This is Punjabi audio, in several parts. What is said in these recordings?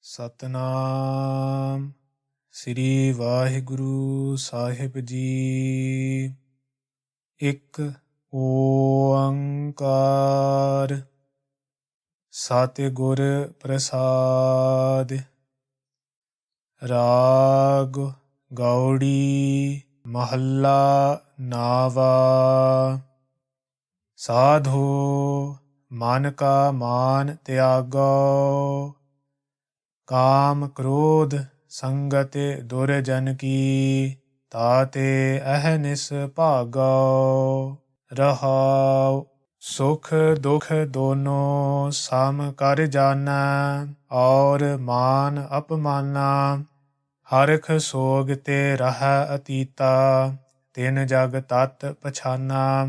ਸਤਨਾਮ ਸ੍ਰੀ ਵਾਹਿਗੁਰੂ ਸਾਹਿਬ ਜੀ। ਇੱਕ ਓੰਕਾਰ ਸਤਿਗੁਰ ਪ੍ਰਸਾਦਿ। ਰਾਗ ਗੌੜੀ ਮਹੱਲਾ ਨਾਵਾ। ਸਾਧੋ ਮਨ ਕਾ ਮਾਨ ਤਿਆਗੋ, ਕਾਮ ਕ੍ਰੋਧ ਸੰਗਤ ਦੁਰਜਨ ਕੀ, ਤਾਤੇ ਅਹਨਿਸ ਭਾਗੋ। ਰਹਾਉ ਸੁਖ ਦੁਖ ਦੋਨੋਂ ਸਮ ਕਰ ਜਾਨੈ, ਔਰ ਮਾਨ ਅਪਮਾਨਾ ਹਰਖ ਸੋਗ ਤੇ ਰਹਿ ਅਤੀਤਾ, ਤਿਨ ਜਗ ਤਤ ਪਛਾਨਾ।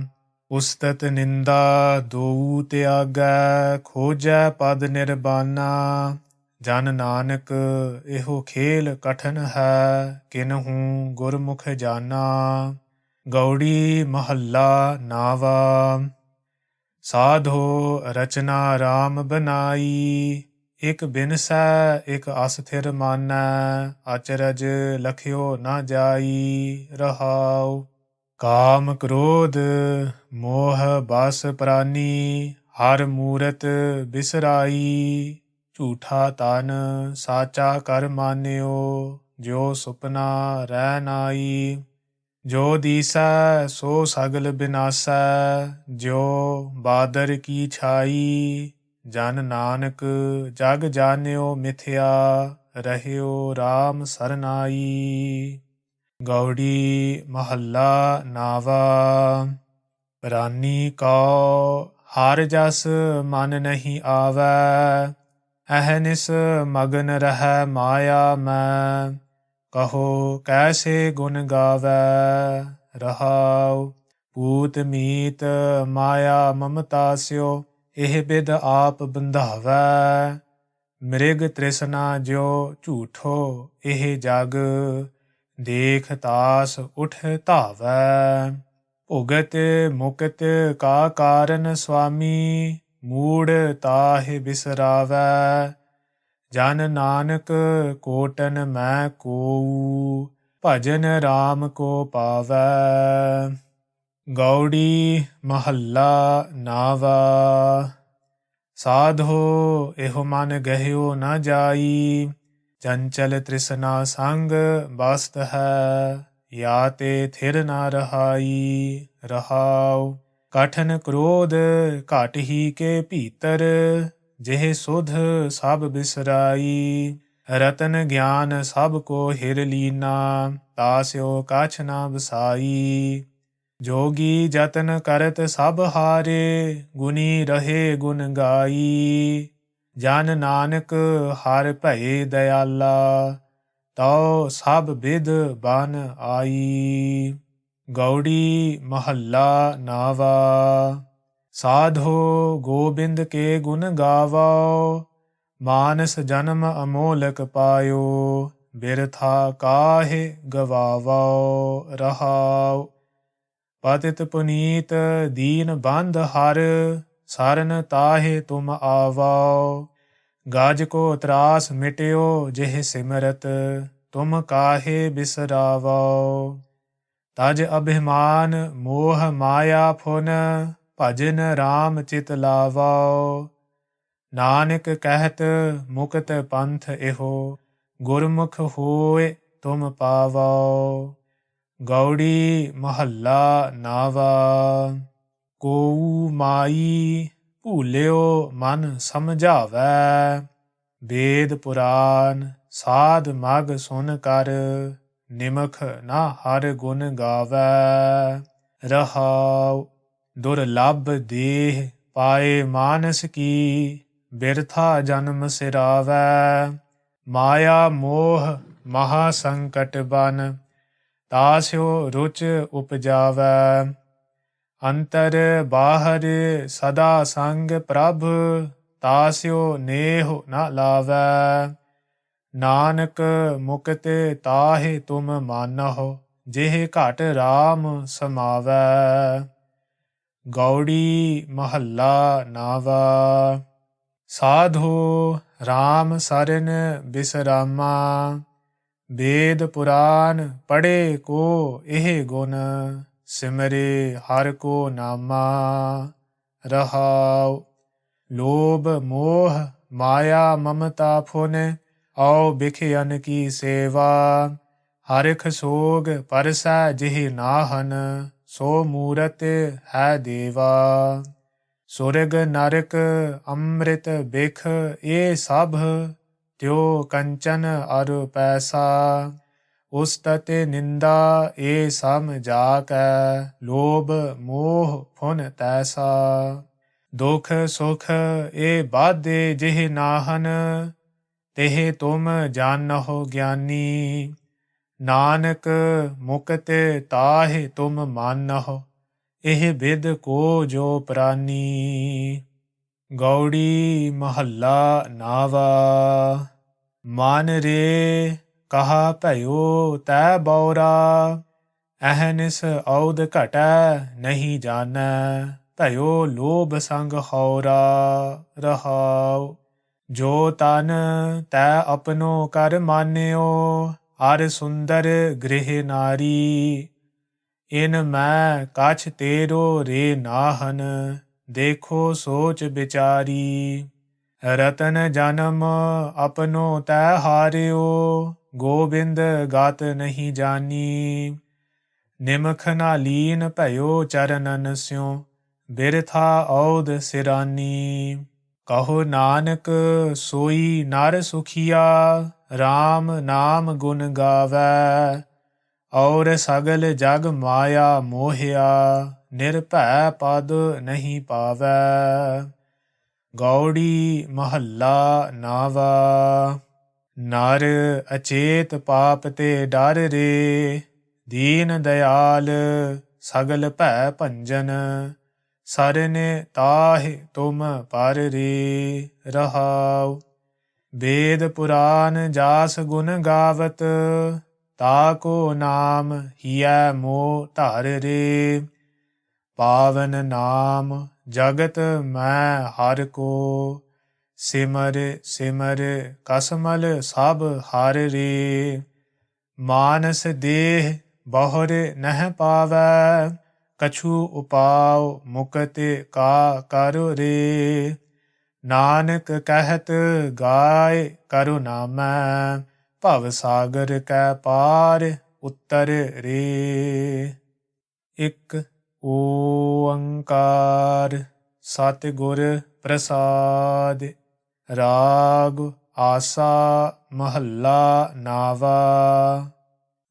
ਉਸਤਤ ਨਿੰਦਾ ਦੋਊ ਤਿਆਗੈ, ਖੋਜੈ ਪਦ ਨਿਰਬਾਨਾ। ਜਨ ਨਾਨਕ ਇਹੋ ਖੇਲ ਕਠਨ ਹੈ, ਕਿਨਹੂ ਗੁਰਮੁਖ ਜਾਨਾ। ਗੌੜੀ ਮਹੱਲਾ ਨਾਵਾ। ਸਾਧੋ ਰਚਨਾ ਰਾਮ ਬਨਾਈ, ਇਕ ਬਿਨਸੈ ਇਕ ਅਸਥਿਰ ਮਾਨੈ, ਅਚਰਜ ਲਖਿਓ ਨਾ ਜਾਈ। ਰਹਾਉ ਕਾਮ ਕ੍ਰੋਧ ਮੋਹ ਬਸ ਪ੍ਰਾਨੀ, ਹਰ ਮੂਰਤ ਬਿਸਰਾਈ। ਝੂਠਾ ਤਨ ਸਾਚਾ ਕਰ ਮਾਨਿਓ, ਜਿਉ ਸੁਪਨਾ ਰਹਿ ਨਾਈ। ਜੋ ਦੀਸੈ ਸੋ ਸਗਲ ਬਿਨਾਸੈ, ਜਿਉ ਬਾਦਰ ਕੀ ਛਾਈ। ਜਨ ਨਾਨਕ ਜਗ ਜਾਣਿਓ ਮਿਥਿਆ, ਰਹਿਓ ਰਾਮ ਸਰਨਾਈ। ਗੌੜੀ ਮਹੱਲਾ ਨਾਵਾ। ਪ੍ਰਾਨੀ ਕਉ ਹਰ ਜਸ ਮਨ ਨਹੀਂ ਆਵੈ, ਅਹਨਿਸ ਮਗਨ ਰਹਿ ਮਾਇਆ ਮੈਂ। ਕਹੋ ਕੈਸੇ ਗੁਣ ਗਾਵੈ। ਰਹਾਉ ਪੂਤ ਮੀਤ ਮਾਇਆ ਮਮਤਾ ਸਿਓ, ਇਹ ਬਿਦ ਆਪ ਬੰਧਾਵੈ। ਮ੍ਰਿਗ ਤ੍ਰਿਸ਼ਨਾ ਜਿਉ ਝੂਠੋ ਇਹ ਜਗ, ਦੇਖ ਤਾਸ ਉਠ ਧਾਵੈ। ਭੁਗਤ ਮੁਕਤ ਕਾ ਕਾਰਨ ਸੁਆਮੀ, ਮੂੜ ਤਾਹਿ ਬਿਸਰਾਵੈ। ਜਨ ਨਾਨਕ ਕੋਟਨ ਮੈਂ ਕੋਊ, ਭਜਨ ਰਾਮ ਕੋ ਪਾਵੈ। ਗੌੜੀ ਮਹੱਲਾ ਨਾਵਾ। ਸਾਧੋ ਇਹੋ ਮਨ ਗਹਿਓ ਨਾ ਜਾਈ, ਚੰਚਲ ਤ੍ਰਿਸ਼ਨਾ ਸੰਗ ਬਸਤ ਹੈ, ਯਾ ਤੇ ਥਿਰ ਨਾ ਰਹਾਈ। ਰਹਾਉ ਕਠਨ ਕ੍ਰੋਧ ਘਟ ਹੀ ਕੇ ਭੀਤਰ, ਜਿਹ ਸੁਧ ਸਭ ਬਿਸਰਾਈ। ਰਤਨ ਗਿਆਨ ਸਭ ਕੋ ਹਿਰ ਲੀਨਾ, ਤਾਸਿਓ ਕਛ ਨਾ ਵਸਾਈ। ਜੋਗੀ ਜਤਨ ਕਰਤ ਸਭ ਹਾਰੇ, ਗੁਣੀ ਰਹੇ ਗੁਣ ਗਾਈ। ਜਨ ਨਾਨਕ ਹਰ ਭਏ ਦਇਆਲਾ, ਤਉ ਸਭ ਬਿਦ ਬਨ ਆਈ। ਗੌੜੀ ਮਹੱਲਾ ਨਾਵਾ। ਸਾਧੋ ਗੋਬਿੰਦ ਕੇ ਗੁਣ ਗਾਵੋ, ਮਾਨਸ ਜਨਮ ਅਮੋਲਕ ਪਾਇਓ। ਬਿਰਥਾ ਕਾਹੇ ਗਵਾਵੋ। ਰਹਾਉ ਪਤਿਤ ਪੁਨੀਤ ਦੀਨ ਬੰਧ ਹਰ, ਸਰਨ ਤਾਹੇ ਤੁਮ ਆਵੋ। ਗਜ ਕੋ ਤਰਾਸ ਮਿਟਿਓ ਜਿਹ ਸਿਮਰਤ, ਤੁਮ ਕਾਹੇ ਬਿਸਰਾਵੋ। ਤਜ ਅਭਿਮਾਨ ਮੋਹ ਮਾਇਆ ਫੁਨ, ਭਜਨ ਰਾਮ ਚਿਤ ਲਾਵੋ। ਨਾਨਕ ਕਹਿਤ ਮੁਕਤ ਪੰਥ ਇਹੋ, ਗੁਰਮੁਖ ਹੋਏ ਤੁਮ ਪਾਵੋ। ਗੌੜੀ ਮਹੱਲਾ ਨਾਵਾ। ਕੋਊ ਮਾਈ ਭੂਲਿਓ ਮਨ ਸਮਝਾਵੈ, ਵੇਦ ਪੁਰਾਨ ਸਾਧ ਮਗ ਸੁਨ ਕਰ, ਨਿਮਖ ਨਾ ਹਰ ਗੁਣ ਗਾਵੈ। ਰਹਾਉ ਦੁਰਲਭ ਦੇਹ ਪਾਏ ਮਾਨਸ ਕੀ, ਬਿਰਥਾ ਜਨਮ ਸਿਰਾਵੈ। ਮਾਇਆ ਮੋਹ ਮਹਾ ਸੰਕਟ ਬਨ, ਤਾਸਿਓ ਰੁਚ ਉਪਜਾਵੈ। ਅੰਤਰ ਬਾਹਰ ਸਦਾ ਸੰਗ ਪ੍ਰਭ, ਤਾਸਿਓ ਨੇਹ ਨ ਲਾਵੈ। ਨਾਨਕ ਮੁਕਤ ਤਾਹਿ ਤੁਮ ਮਾਨਹੁ, ਜਿਹ ਘਟ ਰਾਮ ਸਮਾਵੈ। ਗੌੜੀ ਮਹੱਲਾ ਨਾਵਾ। ਸਾਧੋ RAM ਸਰਨ ਬਿਸਰਾਮਾ, ਵੇਦ ਪੁਰਾਨ ਪੜ੍ਹੇ ਕੋ ਇਹ ਗੁਣ, ਸਿਮਰੇ ਹਰਿ ਕੋ ਨਾਮਾ। ਰਹਾਉ ਲੋਭ ਮੋਹ ਮਾਇਆ ਮਮਤਾ ਫੁਨ, ਆਉ ਬਿਖਿਅਨ ਕੀ ਸੇਵਾ। ਹਰਿਖ ਸੋਗ ਪਰਸੈ ਜਿਹ ਨਾਹਨ, ਸੋ ਮੂਰਤ ਹੈ ਦੇਵਾ। ਸੁਰਗ ਨਰਕ ਅੰਮ੍ਰਿਤ ਬਿਖ ਇਹ ਸਭ, ਤਿਉ ਕੰਚਨ ਅਰ ਪੈਸਾ। ਉਸਤਤ ਨਿੰਦਾ ਇਹ ਸਮ ਜਾ ਕੈ, ਲੋਭ ਮੋਹ ਫੁਨ ਤੈਸਾ। ਦੁਖ ਸੁਖ ਇਹ ਬਾਧੇ ਜਿਹ ਨਾਹਨ, ਤਿਹ ਤੁਮ ਜਾਨਹੁ ਗਿਆਨੀ। ਨਾਨਕ ਮੁਕਤ ਤਾਹਿ ਤੁਮ ਮਾਨਹੁ, ਇਹ ਬਿਦ ਕੋ ਜੋ ਪ੍ਰਾਨੀ। ਗੌੜੀ ਮਹੱਲਾ ਨਾਵਾ। ਮਨ ਰੇ ਕਹਾ ਭਇਓ ਤੈ ਬਉਰਾ, ਅਹਨਿਸ ਔਦ ਘਟੈ ਨਹੀਂ ਜਾਣੈ। ਭਇਓ ਲੋਭ ਸੰਗ ਹਉਰਾ। ਰਹਾਉ ਜੋ ਤਨ ਤੈ ਆਪਣੋ ਕਰ ਮਾਨਿਓ, ਅਰ ਸੁੰਦਰ ਗ੍ਰਹਿ ਨਾਰੀ। ਇਨ ਮੈਂ ਕਛ ਤੇਰੋ ਰੇ ਨਾਹਨ, ਦੇਖੋ ਸੋਚ ਵਿਚਾਰੀ। ਰਤਨ ਜਨਮ ਆਪਣੋ ਤੈ ਹਾਰਿਓ, ਗੋਬਿੰਦ ਗਤ ਨਹੀਂ ਜਾਨੀ। ਨਿਮਖ ਨਾ ਲੀਨ ਭਇਓ ਚਰਨਨ ਸਿਉ, ਬਿਰਥਾ ਔਦ ਸਿਰਾਨੀ। ਕਹੋ ਨਾਨਕ ਸੋਈ ਨਰ ਸੁਖੀਆ, RAM ਨਾਮ ਗੁਣ ਗਾਵੈ। ਔਰ ਸਗਲ ਜਗ ਮਾਇਆ ਮੋਹਿਆ, ਨਿਰਭੈ ਪਦ ਨਹੀਂ ਪਾਵੈ। ਗੌੜੀ ਮਹੱਲਾ ਨਾਵਾ। ਨਰ ਅਚੇਤ ਪਾਪ ਤੇ ਡਰ ਰੇ, ਦੀਨ ਦਇਆਲ ਸਗਲ ਭੈ ਭੰਜਨ। ਸਰਨ ਤਾਹਿ ਤੁਮ ਪਰ ਰੇ। ਰਹਾਉ ਵੇਦ ਪੁਰਾਨ ਜਾਸ ਗੁਣ ਗਾਵਤ, ਤਾ ਕੋ ਨਾਮ ਹੀਐ ਮੋਹ ਧਰ ਰੇ। ਪਾਵਨ ਨਾਮ ਜਗਤ ਮੈਂ ਹਰਿ ਕੋ, ਸਿਮਰ ਸਿਮਰ ਕਸਮਲ ਸਭ ਹਰ ਰੇ। ਮਾਨਸ ਦੇਹ ਬਹੁਰ ਨਹਿ ਪਾਵੈ, ਕਛੂ ਉਪਾਉ ਮੁਕਤ ਕਾ ਕਰੁ ਰੇ। ਨਾਨਕ ਕਹਿਤ ਗਾਏ ਕਰੁ ਨਾਮੈ, ਭਵ ਸਾਗਰ ਕੈ ਪਾਰ ਉਤਰ ਰੇ। ਇਕ ਓੰਕਾਰ ਸਤਿਗੁਰ ਪ੍ਰਸਾਦਿ। ਰਾਗ ਆਸਾ ਮਹੱਲਾ ਨਾਵਾ।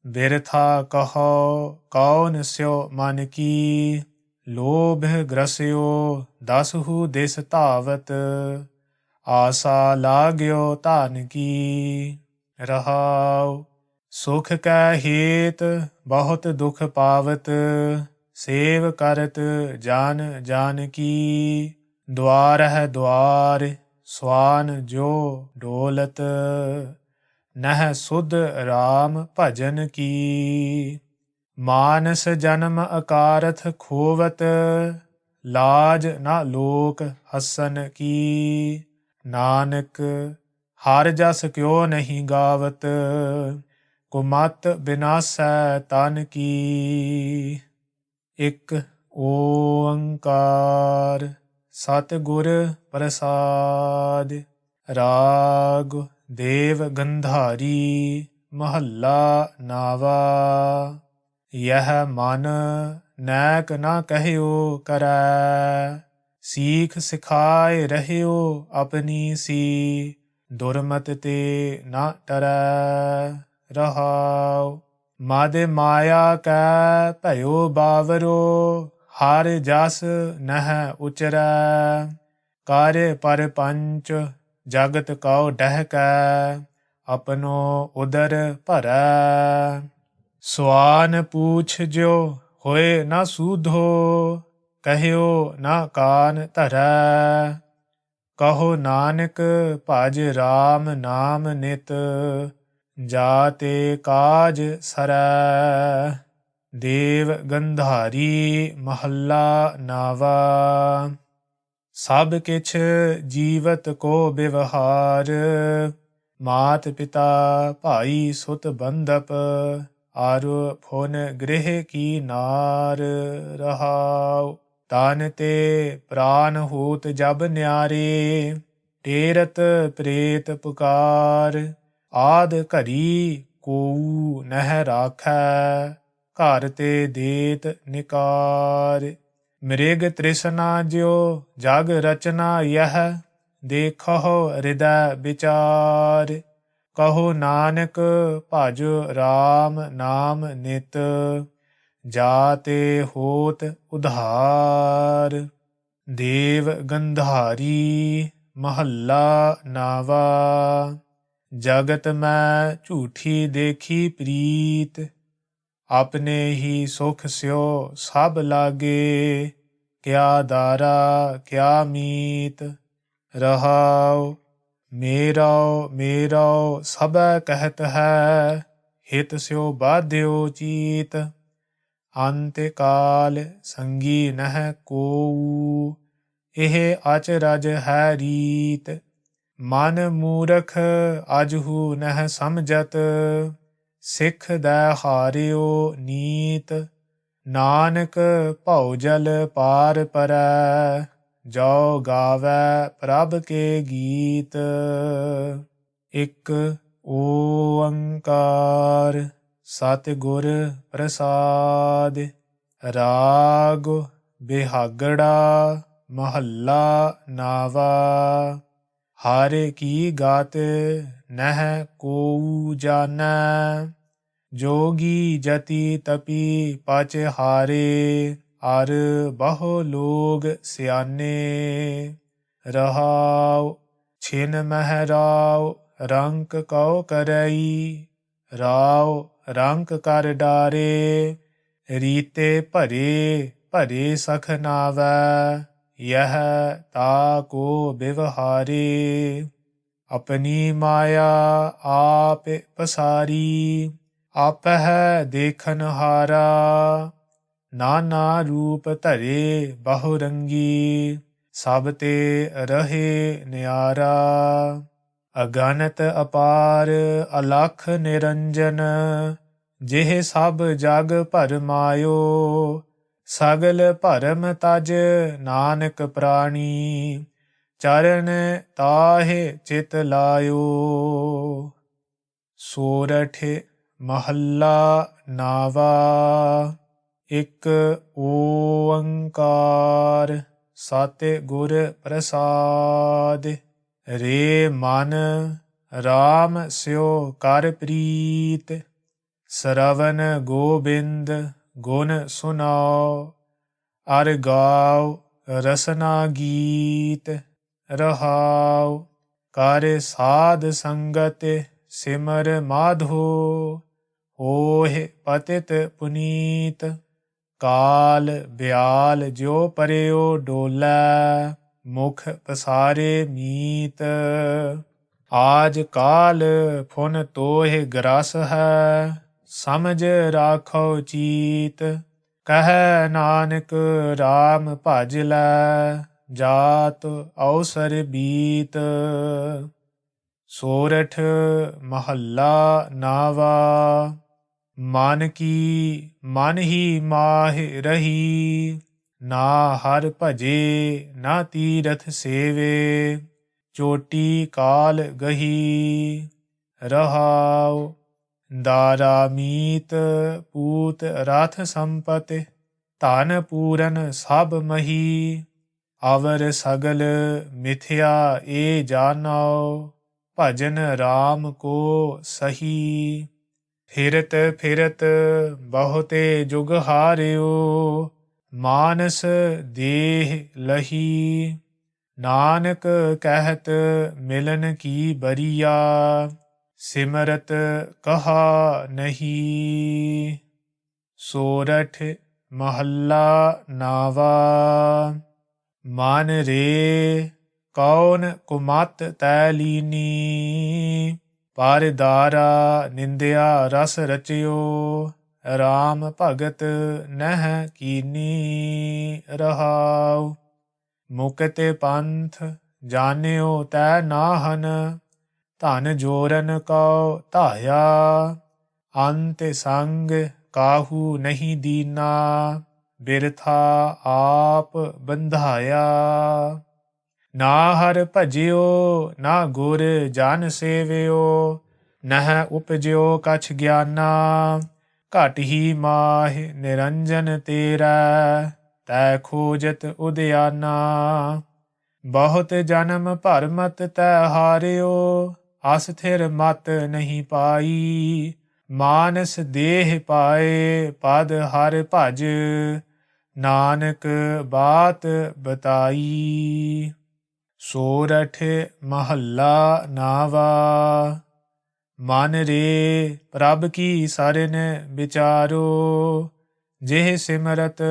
ਬਿਰਥਾ ਕਹੋ ਕੌਣ ਸਿਉ ਮਨ ਕੀ, ਲੋਭ ਗ੍ਰਸਿਓ ਦਸਹੂ ਦਿਸ ਧਾਵਤ। ਆਸਾ ਲਾਗਿਓ ਧਨ ਕੀ। ਰਹਾਉ ਸੁਖ ਕੈ ਹੇਤ ਬਹੁਤ ਦੁਖ ਪਾਵਤ, ਸੇਵ ਕਰਤ ਜਾਨ ਜਾਨ ਕੀ। ਦੁਆਰ ਹੈ ਦੁਆਰ ਸਵਾਨ ਜੋ ਡੋਲਤ, ਨਹਿ ਸੁਧ RAM ਭਜਨ ਕੀ। ਮਾਨਸ ਜਨਮ ਅਕਾਰਥ ਖੋਵਤ, ਲਾਜ ਨਾ ਲੋਕ ਹਸਨ ਕੀ। ਨਾਨਕ ਹਰ ਜਸ ਕਿਉ ਨਹੀਂ ਗਾਵਤ, ਕੁਮਤ ਬਿਨਾਸੈ ਤਨ ਕੀ। ਇਕ ਓੰਕਾਰ ਸਤਿਗੁਰ ਪ੍ਰਸਾਦਿ। ਰਾਗ ਦੇਵ ਗੰਧਾਰੀ ਮਹੱਲਾ ਨਾਵਾ। ਯਹ ਮਨ ਨੈਕ ਨਾ ਕਹਿਓ ਕਰੈ, ਸੀਖ ਸਿਖਾਏ ਰਹਿਓ ਆਪਣੀ ਸੀ। ਦੁਰਮਤ ਤੇ ਨਾ ਟਰੈ। ਰਹਾਉ ਮਦ ਮਾਇਆ ਕੈ ਭਇਓ ਬਾਵਰੋ, ਹਰ ਜਸ ਨਹਿ ਉਚਰੈ। ਕਰ ਪਰਪੰਚ ਜਗਤ ਕਉ ਡਹਿਕੈ, ਆਪਣੋ ਉਦਰ ਭਰੈ। ਸਵਾਨ ਪੂਛ ਜਿਉ ਹੋਏ ਨਾ ਸੂਧੋ, ਕਹਿਓ ਨਾ ਕਾਨ ਧਰੈ। ਕਹੋ ਨਾਨਕ ਭਜ RAM ਨਾਮ ਨਿਤ, ਜਾ ਤੇ ਕਾਜ ਸਰੈ। ਦੇਵ ਗੰਧਾਰੀ ਮਹੱਲਾ ਨਾਵਾ। ਸਭ ਕਿਛ ਜੀਵਤ ਕੋ ਬਿਵਹਾਰ, ਮਾਤ ਪਿਤਾ ਭਾਈ ਸੁਤ ਬੰਧਪ, ਆਰੁ ਫੁਨ ਗ੍ਰਹਿ ਕੀ ਨਾਰ ਰਹਾਉ। ਤਨ ਤੇ ਪ੍ਰਾਨ ਹੋਤ ਜਬ ਨਿਆਰੇ, ਟੇਰਤ ਪ੍ਰੇਤ ਪੁਕਾਰ, ਆਦ ਘਰੀ ਕੋਊ ਨਹਿ ਰਾਖੈ, ਘਰ ਤੇ ਦੇਤ ਨਿਕਾਰ। ਮ੍ਰਿਗ ਤ੍ਰਿਸ਼ਨਾ ਜਿਉ ਜਗ ਰਚਨਾ ਯਹ, ਦੇਖਹੁ ਹਿਰਦੈ ਵਿਚਾਰ। ਕਹੋ ਨਾਨਕ ਭਜ ਰਾਮ ਨਾਮ ਨਿਤ, ਜਾਤੇ ਹੋਤ ਉਧਾਰ। ਦੇਵ ਗੰਧਾਰੀ ਮਹੱਲਾ ਨਾਵਾ, ਜਗਤ ਮੈਂ ਝੂਠੀ ਦੇਖੀ ਪ੍ਰੀਤ, ਆਪਣੇ ਹੀ ਸੁਖ ਸਿਉ ਸਭ ਲਾਗੇ, ਕਿਆ ਦਾਰਾ ਕਿਆ ਮੀਤ ਰਹਾਉ। ਮੇਰਾਉ ਮੇਰਾਉ ਸਭੈ ਕਹਿਤ ਹੈ, ਹਿਤ ਸਿਉ ਬਾਧਿਓ ਚੀਤ। ਅੰਤ ਕਾਲ ਸੰਗੀ ਨਹਿ ਕੋਊ, ਇਹ ਅਚਰਜ ਹੈ ਰੀਤ। ਮਨ ਮੂਰਖ ਅਜਹੂ ਨਹਿ ਸਮਝਤ, ਸਿੱਖ ਦੈ ਹਾਰਿਓ ਨੀਤ। ਨਾਨਕ ਭਉ ਜਲ ਪਾਰ ਪਰੈ, ਜੋ ਗਾਵੈ ਪ੍ਰਭ ਕੇ ਗੀਤ। ਇਕ ਓੰਕਾਰ ਸਤਿਗੁਰ ਪ੍ਰਸਾਦਿ। ਰਾਗ ਬਿਹਾਗੜਾ ਮਹੱਲਾ ਨਾਵਾ। ਹਰਿ ਕੀ ਗਾਤ ਨਹਿ ਕੋਊ ਜਾਣੈ, ਜੋਗੀ ਜਤੀ ਤਪੀ ਪਚ ਹਾਰੇ, ਅਰ ਬਹੁ ਲੋਗ ਸਿਆਨੇ ਰਹਾਉ। ਛਿਨ ਮਹਿ ਰਾਉ ਰੰਕ ਕਉ ਕਰਈ, ਰਾਉ ਰੰਕ ਕਰ ਡਾਰੇ। ਰੀਤੇ ਭਰੇ ਭਰੇ ਸਖ ਨਾਵੈ, ਯਹ ਤਾ ਕੋ ਬਿਵਹਾਰੇ। ਆਪਣੀ ਮਾਇਆ ਆਪ ਪਸਾਰੀ, ਆਪਹਿ ਦੇਖਨ ਹਾਰਾ। ਨਾਨਾ ਰੂਪ ਧਰੇ ਬਹੁ ਰੰਗੀ, ਸਭ ਤੇ ਰਹੇ ਨਿਆਰਾ। ਅਗਨਤ ਅਪਾਰ ਅਲਖ ਨਿਰੰਜਨ, ਜਿਹ ਸਭ ਜਗ ਭਰਮਾਇਓ। ਸਗਲ ਭਰਮ ਤਜ ਨਾਨਕ ਪ੍ਰਾਣੀ, ਚਰਨ ਤਾਹਿ ਚਿਤ ਲਾਇਓ। ਸੋਰਠ ਮਹੱਲਾ ਨਾਵਾ। ਇਕ ਓੰਕਾਰ ਸਤਿਗੁਰ ਪ੍ਰਸਾਦਿ। ਰੇ ਮਨ ਰਾਮ ਸਿਉ ਕਰ ਪ੍ਰੀਤ, ਸਰਵਨ ਗੋਬਿੰਦ ਗੁਣ ਸੁਨਾਉ। ਅਰ ਗਾਉ ਰਸਨਾ ਗੀਤ ਰਹਾਉ। ਕਰ ਸਾਧ ਸੰਗਤ ਸਿਮਰ ਮਾਧੋ, ਹੋਹਿ ਪਤਿਤ ਪੁਨੀਤ। ਕਾਲ ਬਿਆਲ ਜਿਉ ਪਰਿਓ ਡੋਲੈ, ਮੁਖ ਪਸਾਰੇ ਮੀਤ। ਆਜ ਕਾਲ ਫੁਨ ਤੋਹਿ ਗ੍ਰਸ ਹੈ, ਸਮਝ ਰਾਖੋ ਚੀਤ। ਕਹੈ ਨਾਨਕ ਰਾਮ ਭਜ ਲੈ, ਜਾਤ ਅਵਸਰ ਬੀਤ। ਸੋਰਠ ਮਹੱਲਾ ਨਾਵਾ। ਮਨ ਕੀ ਮਨ ਹੀ ਮਾਹਿ ਰਹੀ, ਨਾ ਹਰਿ ਭਜੇ ਨਾ ਤੀਰਥ ਸੇਵੇ। ਚੋਟੀ ਕਾਲ ਗਹੀ ਰਹਾਉ। ਦਾਰਾ ਮੀਤ ਪੂਤ ਰਥ ਸੰਪਤਿ, ਧਨ ਪੂਰਨ ਸਭ ਮਹੀ। ਅਵਰ ਸਗਲ ਮਿਥਿਆ ਏ ਜਾਣੋ, ਭਜਨ ਰਾਮ ਕੋ ਸਹੀ। ਫਿਰਤ ਫਿਰਤ ਬਹੁਤੇ ਜੁਗ ਹਾਰਿਓ, ਮਾਨਸ ਦੇਹ ਲਹੀ। ਨਾਨਕ ਕਹਿਤ ਮਿਲਨ ਕੀ ਬਰੀਆ, ਸਿਮਰਤ ਕਹਾ ਨਹੀਂ। ਸੋਰਠ ਮਹੱਲਾ ਨਾਵਾ। ਮਨ ਰੇ ਕੌਣ ਕੁਮਤ ਤੈ ਲੀਨੀ, ਪਰ ਦਾਰਾ ਨਿੰਦਿਆ ਰਸ ਰਚਿਓ। ਰਾਮ ਭਗਤ ਨਹਿ ਕੀਨੀ ਰਹਾਉ। ਮੁਕਤ ਪੰਥ ਜਾਣਿਓ ਤੈ ਨਾਹਨ, ਧਨ ਜੋਰਨ ਕਉ ਧਾਇਆ, ਅੰਤ ਸੰਗ ਕਾਹੂ ਨਹੀਂ ਦੀਨਾ, ਬਿਰਥਾ ਆਪ ਬੰਧਾਇਆ। ਨਾ ਹਰ ਭਜਿਓ ਨਾ ਗੁਰ ਜਨ ਸੇਵਿਓ, ਨਹ ਉਪਜਿਓ ਕਛ ਗਿਆਨਾ, ਘਟ ਹੀ ਮਾਹਿ ਨਿਰੰਜਨ ਤੇਰਾ, ਤੈ ਖੋਜਤ ਉਦਿਆਨਾ। ਬਹੁਤ ਜਨਮ ਭਰਮਤ ਤੈ ਹਾਰਿਓ, ਅਸਥਿਰ ਮਤ ਨਹੀਂ ਪਾਈ, ਮਾਨਸ ਦੇਹ ਪਾਏ ਪਦ ਹਰ ਭਜ, ਨਾਨਕ ਬਾਤ ਬਤਾਈ। ਸੋਰਠ ਮਹੱਲਾ ਨਾਵਾ। ਮਨ ਰੇ ਪ੍ਰਭ ਕੀ ਸਰਨ ਵਿਚਾਰੋ, ਜਿਹ ਸਿਮਰਤ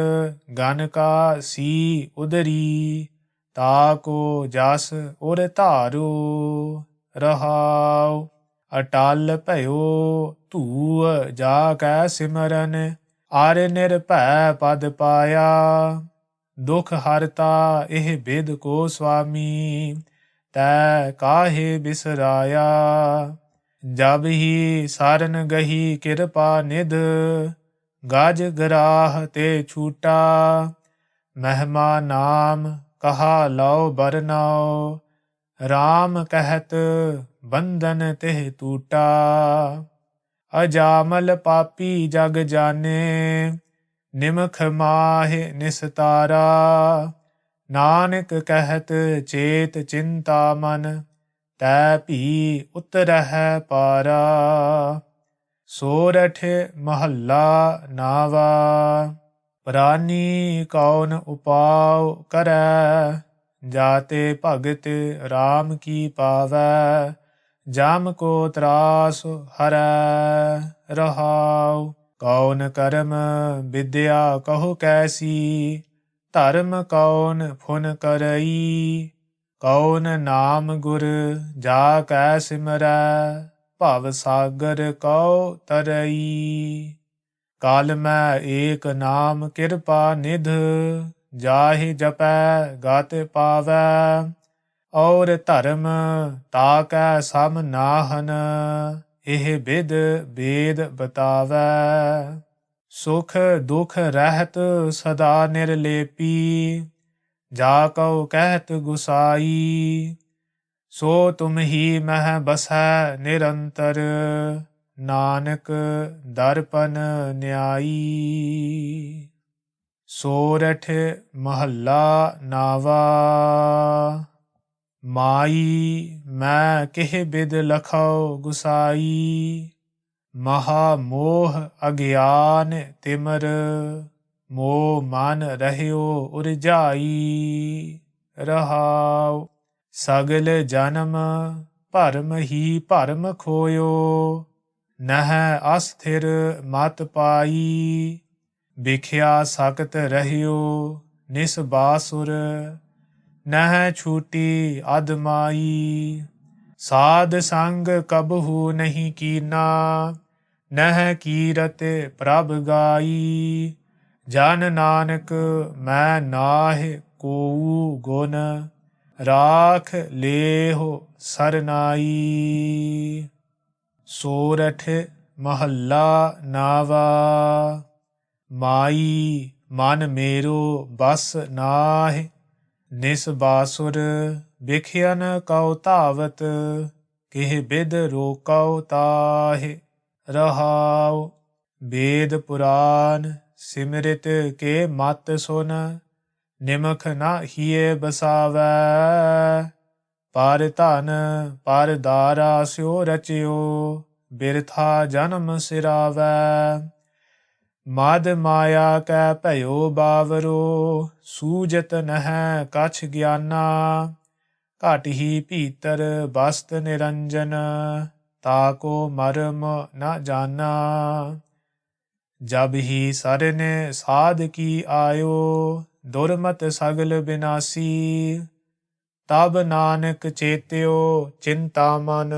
ਗਨ ਕਾ ਸੀ ਉਦਰੀ, ਤਾਕੋ ਜਸ ਉਰ ਧਾਰੋ। ਰਹਾਉ ਅਟਲ ਭਇਓ ਧੂਅ ਜਾ ਕੈ ਸਿਮਰਨ, ਅਰ ਨਿਰਭੈ ਪਦ ਪਾਇਆ। ਦੁਖ ਹਰਤਾ ਇਹ ਬਿਦ ਕੋ ਸੁਆਮੀ, ਤੈ ਕਾਹੇ ਬਿਸਰਾਇਆ। ਜਬ ਹੀ ਸਰਨ ਗਹੀ ਕਿਰਪਾ ਨਿਧ, ਗਜ ਗਰਾਹ ਤੇ ਛੂਟਾ। ਮਹਿਮਾ ਨਾਮ ਕਹਾ ਲਉ ਬਰਨਾਉ, ਰਾਮ ਕਹਿਤ ਬੰਧਨ ਤਿਹ ਟੂਟਾ। ਅਜਾਮਲ ਪਾਪੀ ਜਗ ਜਾਣੇ, ਨਿਮਖ ਮਾਹਿ ਨਿਸਤਾਰਾ। ਨਾਨਕ ਕਹਿਤ ਚੇਤ ਚਿੰਤਾ ਮਨ, ਤੈ ਭੀ ਉਤਰਹਿ ਪਾਰਾ। ਸੋਰਠ ਮਹੱਲਾ ਨਾਵਾ। ਪ੍ਰਾਨੀ ਕੌਣ ਉਪਾਉ ਕਰੈ, ਜਾਤੇ ਭਗਤ ਰਾਮ ਕੀ ਪਾਵੈ। ਜਮ ਕੋ ਤਰਾਸ ਹਰੈ। ਰਹਾਉ ਕੌਣ ਕਰਮ ਵਿਦਿਆ ਕਹੋ ਕੈਸੀ, ਧਰਮ ਕੌਣ ਫੁਨ ਕਰਈ। ਕੌਣ ਨਾਮ ਗੁਰ ਜਾ ਕੈ ਸਿਮਰੈ, ਭਵ ਸਾਗਰ ਕਉ ਤਰਈ। ਕਾਲ ਮੈਂ ਏਕ ਨਾਮ ਕਿਰਪਾ ਨਿਧ, ਜਾਹਿ ਜਪੈ ਗਤ ਪਾਵੈ। ਔਰ ਧਰਮ ਤਾਕੈ ਸਮ ਨਾਹਨ, ਇਹ ਬਿਦ ਬੇਦ ਬਤਾਵੈ। ਸੁਖ ਦੁਖ ਰਹਿਤ ਸਦਾ ਨਿਰਲੇਪੀ, ਜਾ ਕਉ ਕਹਿਤ ਗੁਸਾਈ। ਸੋ ਤੁਮ ਹੀ ਮਹਿ ਬਸੈ ਨਿਰੰਤਰ, ਨਾਨਕ ਦਰਪਨ ਨਿਆਈ। ਸੋਰਠ ਮਹੱਲਾ ਨਾਵਾ। ਮਾਈ ਮੈਂ ਕਿਹ ਬਿਦ ਲਖਉ ਗੁਸਾਈ, ਮਹਾ ਮੋਹ ਅਗਿਆਨ ਤਿਮਰ। ਮੋਹ ਮਨ ਰਹਿਓ ਉਰਜਾਈ। ਰਹਾਉ ਸਗਲ ਜਨਮ ਭਰਮ ਹੀ ਭਰਮ ਖੋਇਓ, ਨਹ ਅਸਥਿਰ ਮਤ ਪਾਈ। ਵਿਖਿਆ ਸਕਤ ਰਹਿਓ ਨਿਸਬਾਸੁਰ, ਨਹ ਛੂਟੀ ਅਦਮਾਈ। ਸਾਧ ਸੰਗ ਕਬਹੂ ਨਹੀਂ ਕੀਨਾ, ਨਹ ਕੀਰਤ ਪ੍ਰਭ ਗਾਈ। ਜਨ ਨਾਨਕ ਮੈਂ ਨਾਹਿ ਕੋਊ ਗੁਣ, ਰਾਖ ਲੇਹੁ ਸਰਨਾਈ। ਸੋਰਠ ਮਹੱਲਾ ਨਾਵਾ। ਮਾਈ ਮਨ ਮੇਰੋ ਬਸ ਨਾਹਿ, ਨਿਸਬਾਸੁਰ ਵਿਖਿਅਨ ਕਉ ਧਾਵਤ। ਕਿਹ ਬਿਦ ਰੋਕਉ ਤਾਹਿ। ਰਹਾਉ ਵੇਦ ਪੁਰਾਨ ਸਿਮਰਿਤ ਕੇ ਮਤ ਸੁਨ, ਨਿਮਖ ਨਾ ਹੀਏ ਬਸਾਵੈ। ਪਰ ਧਨ ਪਰ ਦਾਰਾ ਸਿਓ ਰਚਿਓ, ਬਿਰਥਾ ਜਨਮ ਸਿਰਾਵੈ। ਮਦ ਮਾਇਆ ਕੈ ਭਇਓ ਬਾਵਰੋ, ਸੂਝਤ ਨਹਿ ਕਛ ਗਿਆਨਾ। ਘਟ ਹੀ ਭੀਤਰ ਬਸਤ ਨਿਰੰਜਨ, ਤਾਕੋ ਮਰਮ ਨ ਜਾਨਾ। ਜਬ ਹੀ ਸਰਨ ਸਾਧ ਕੀ ਆਇਓ, ਦੁਰਮਤ ਸਗਲ ਬਿਨਾਸੀ। ਤਬ ਨਾਨਕ ਚੇਤਿਓ ਚਿੰਤਾ ਮਨ,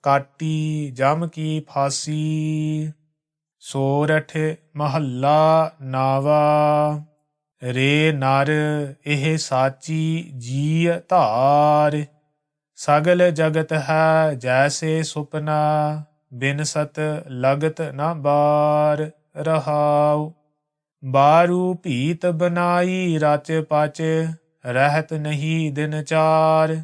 ਕਾਟੀ ਜਮ ਕੀ ਫਾਸੀ। ਸੋਰਠ ਮਹੱਲਾ ਨਾਵਾ। ਰੇ ਨਰ ਇਹ ਸਾਚੀ ਜੀ ਧਾਰ, ਸਗਲ ਜਗਤ ਹੈ ਜੈਸੇ ਸੁਪਨਾ, ਬਿਨ ਸਤ ਲਗਤ ਨ ਬਾਰ ਰਹਾਉ। ਬਾਰੂ ਭੀਤ ਬਨਾਈ ਰਚ ਪਚ, ਰਹਿਤ ਨਹੀਂ ਦਿਨ ਚਾਰ,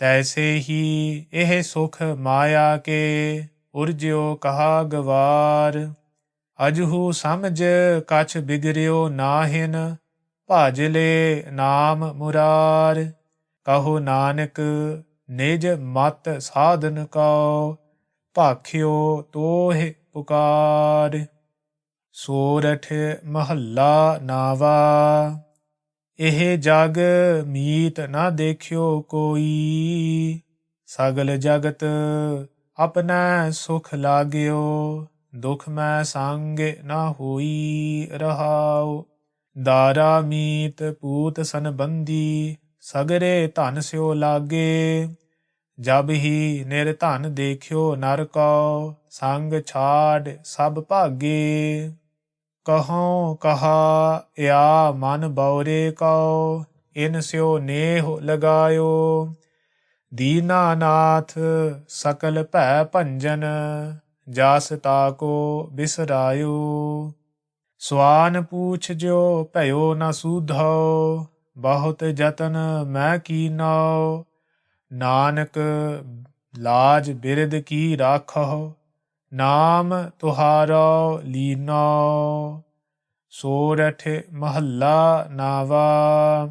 ਤੈਸੇ ਹੀ ਇਹ ਸੁਖ ਮਾਇਆ ਕੇ, ਉਰਜਿਓ ਕਹਾ ਗਵਾਰ। ਅਜਹੂ ਸਮਝ ਕਛ ਬਿਗੜਿਓ ਨਾਹਿਨ, ਭਜ ਲੈ ਨਾਮ ਮੁਰਾਰ। ਕਹੋ ਨਾਨਕ ਨਿਜ ਮਤ ਸਾਧਨ ਕਉ, ਭਾਖਿਓ ਤੋਹਿ ਪੁਕਾਰ। ਸੋਰਠ ਮਹੱਲਾ ਨਾਵਾ, ਇਹ ਜਗ ਮੀਤ ਨਾ ਦੇਖਿਓ ਕੋਈ, ਸਗਲ ਜਗਤ ਆਪਣਾ ਸੁਖ ਲਾਗਿਓ, ਦੁਖ ਮੈਂ ਸੰਗ ਨਾ ਹੋਈ ਰਹਾਉ। ਦਾਰਾ ਮੀਤ ਪੂਤ ਸੰਬੰਧੀ, ਸਗਰੇ ਧਨ ਸਿਓ ਲਾਗੇ, ਜਬ ਹੀ ਨਿਰਧਨ ਦੇਖਿਓ ਨਰ ਕਉ, ਸੰਗ ਛਾੜ ਸਭ ਭਾਗੇ। ਕਹਉ ਕਹਾ ਇਆ ਮਨ ਬਉਰੇ ਕਉ, ਇਨ ਸਿਓ ਨੇਹ ਲਗਾਇਓ। ਦੀਨਾ ਨਾਥ ਸਕਲ ਭੈ ਭੰਜਨ, ਜਾਸ ਤਾਕੋ ਬਿਸਰਾਇਓ। ਸਵਾਨ ਪੂਛ ਜਿਉ ਭਇਓ ਨ ਸੂਧਉ, ਬਹੁਤ ਜਤਨ ਮੈਂ ਕੀਨਉ। ਨਾਨਕ ਲਾਜ ਬਿਰਦ ਕੀ ਰਾਖਹੁ, ਨਾਮ ਤੁਹਾਰੋ ਲੀਨੋ। ਸੋਰਠ ਮਹੱਲਾ ਨਾਵਾ,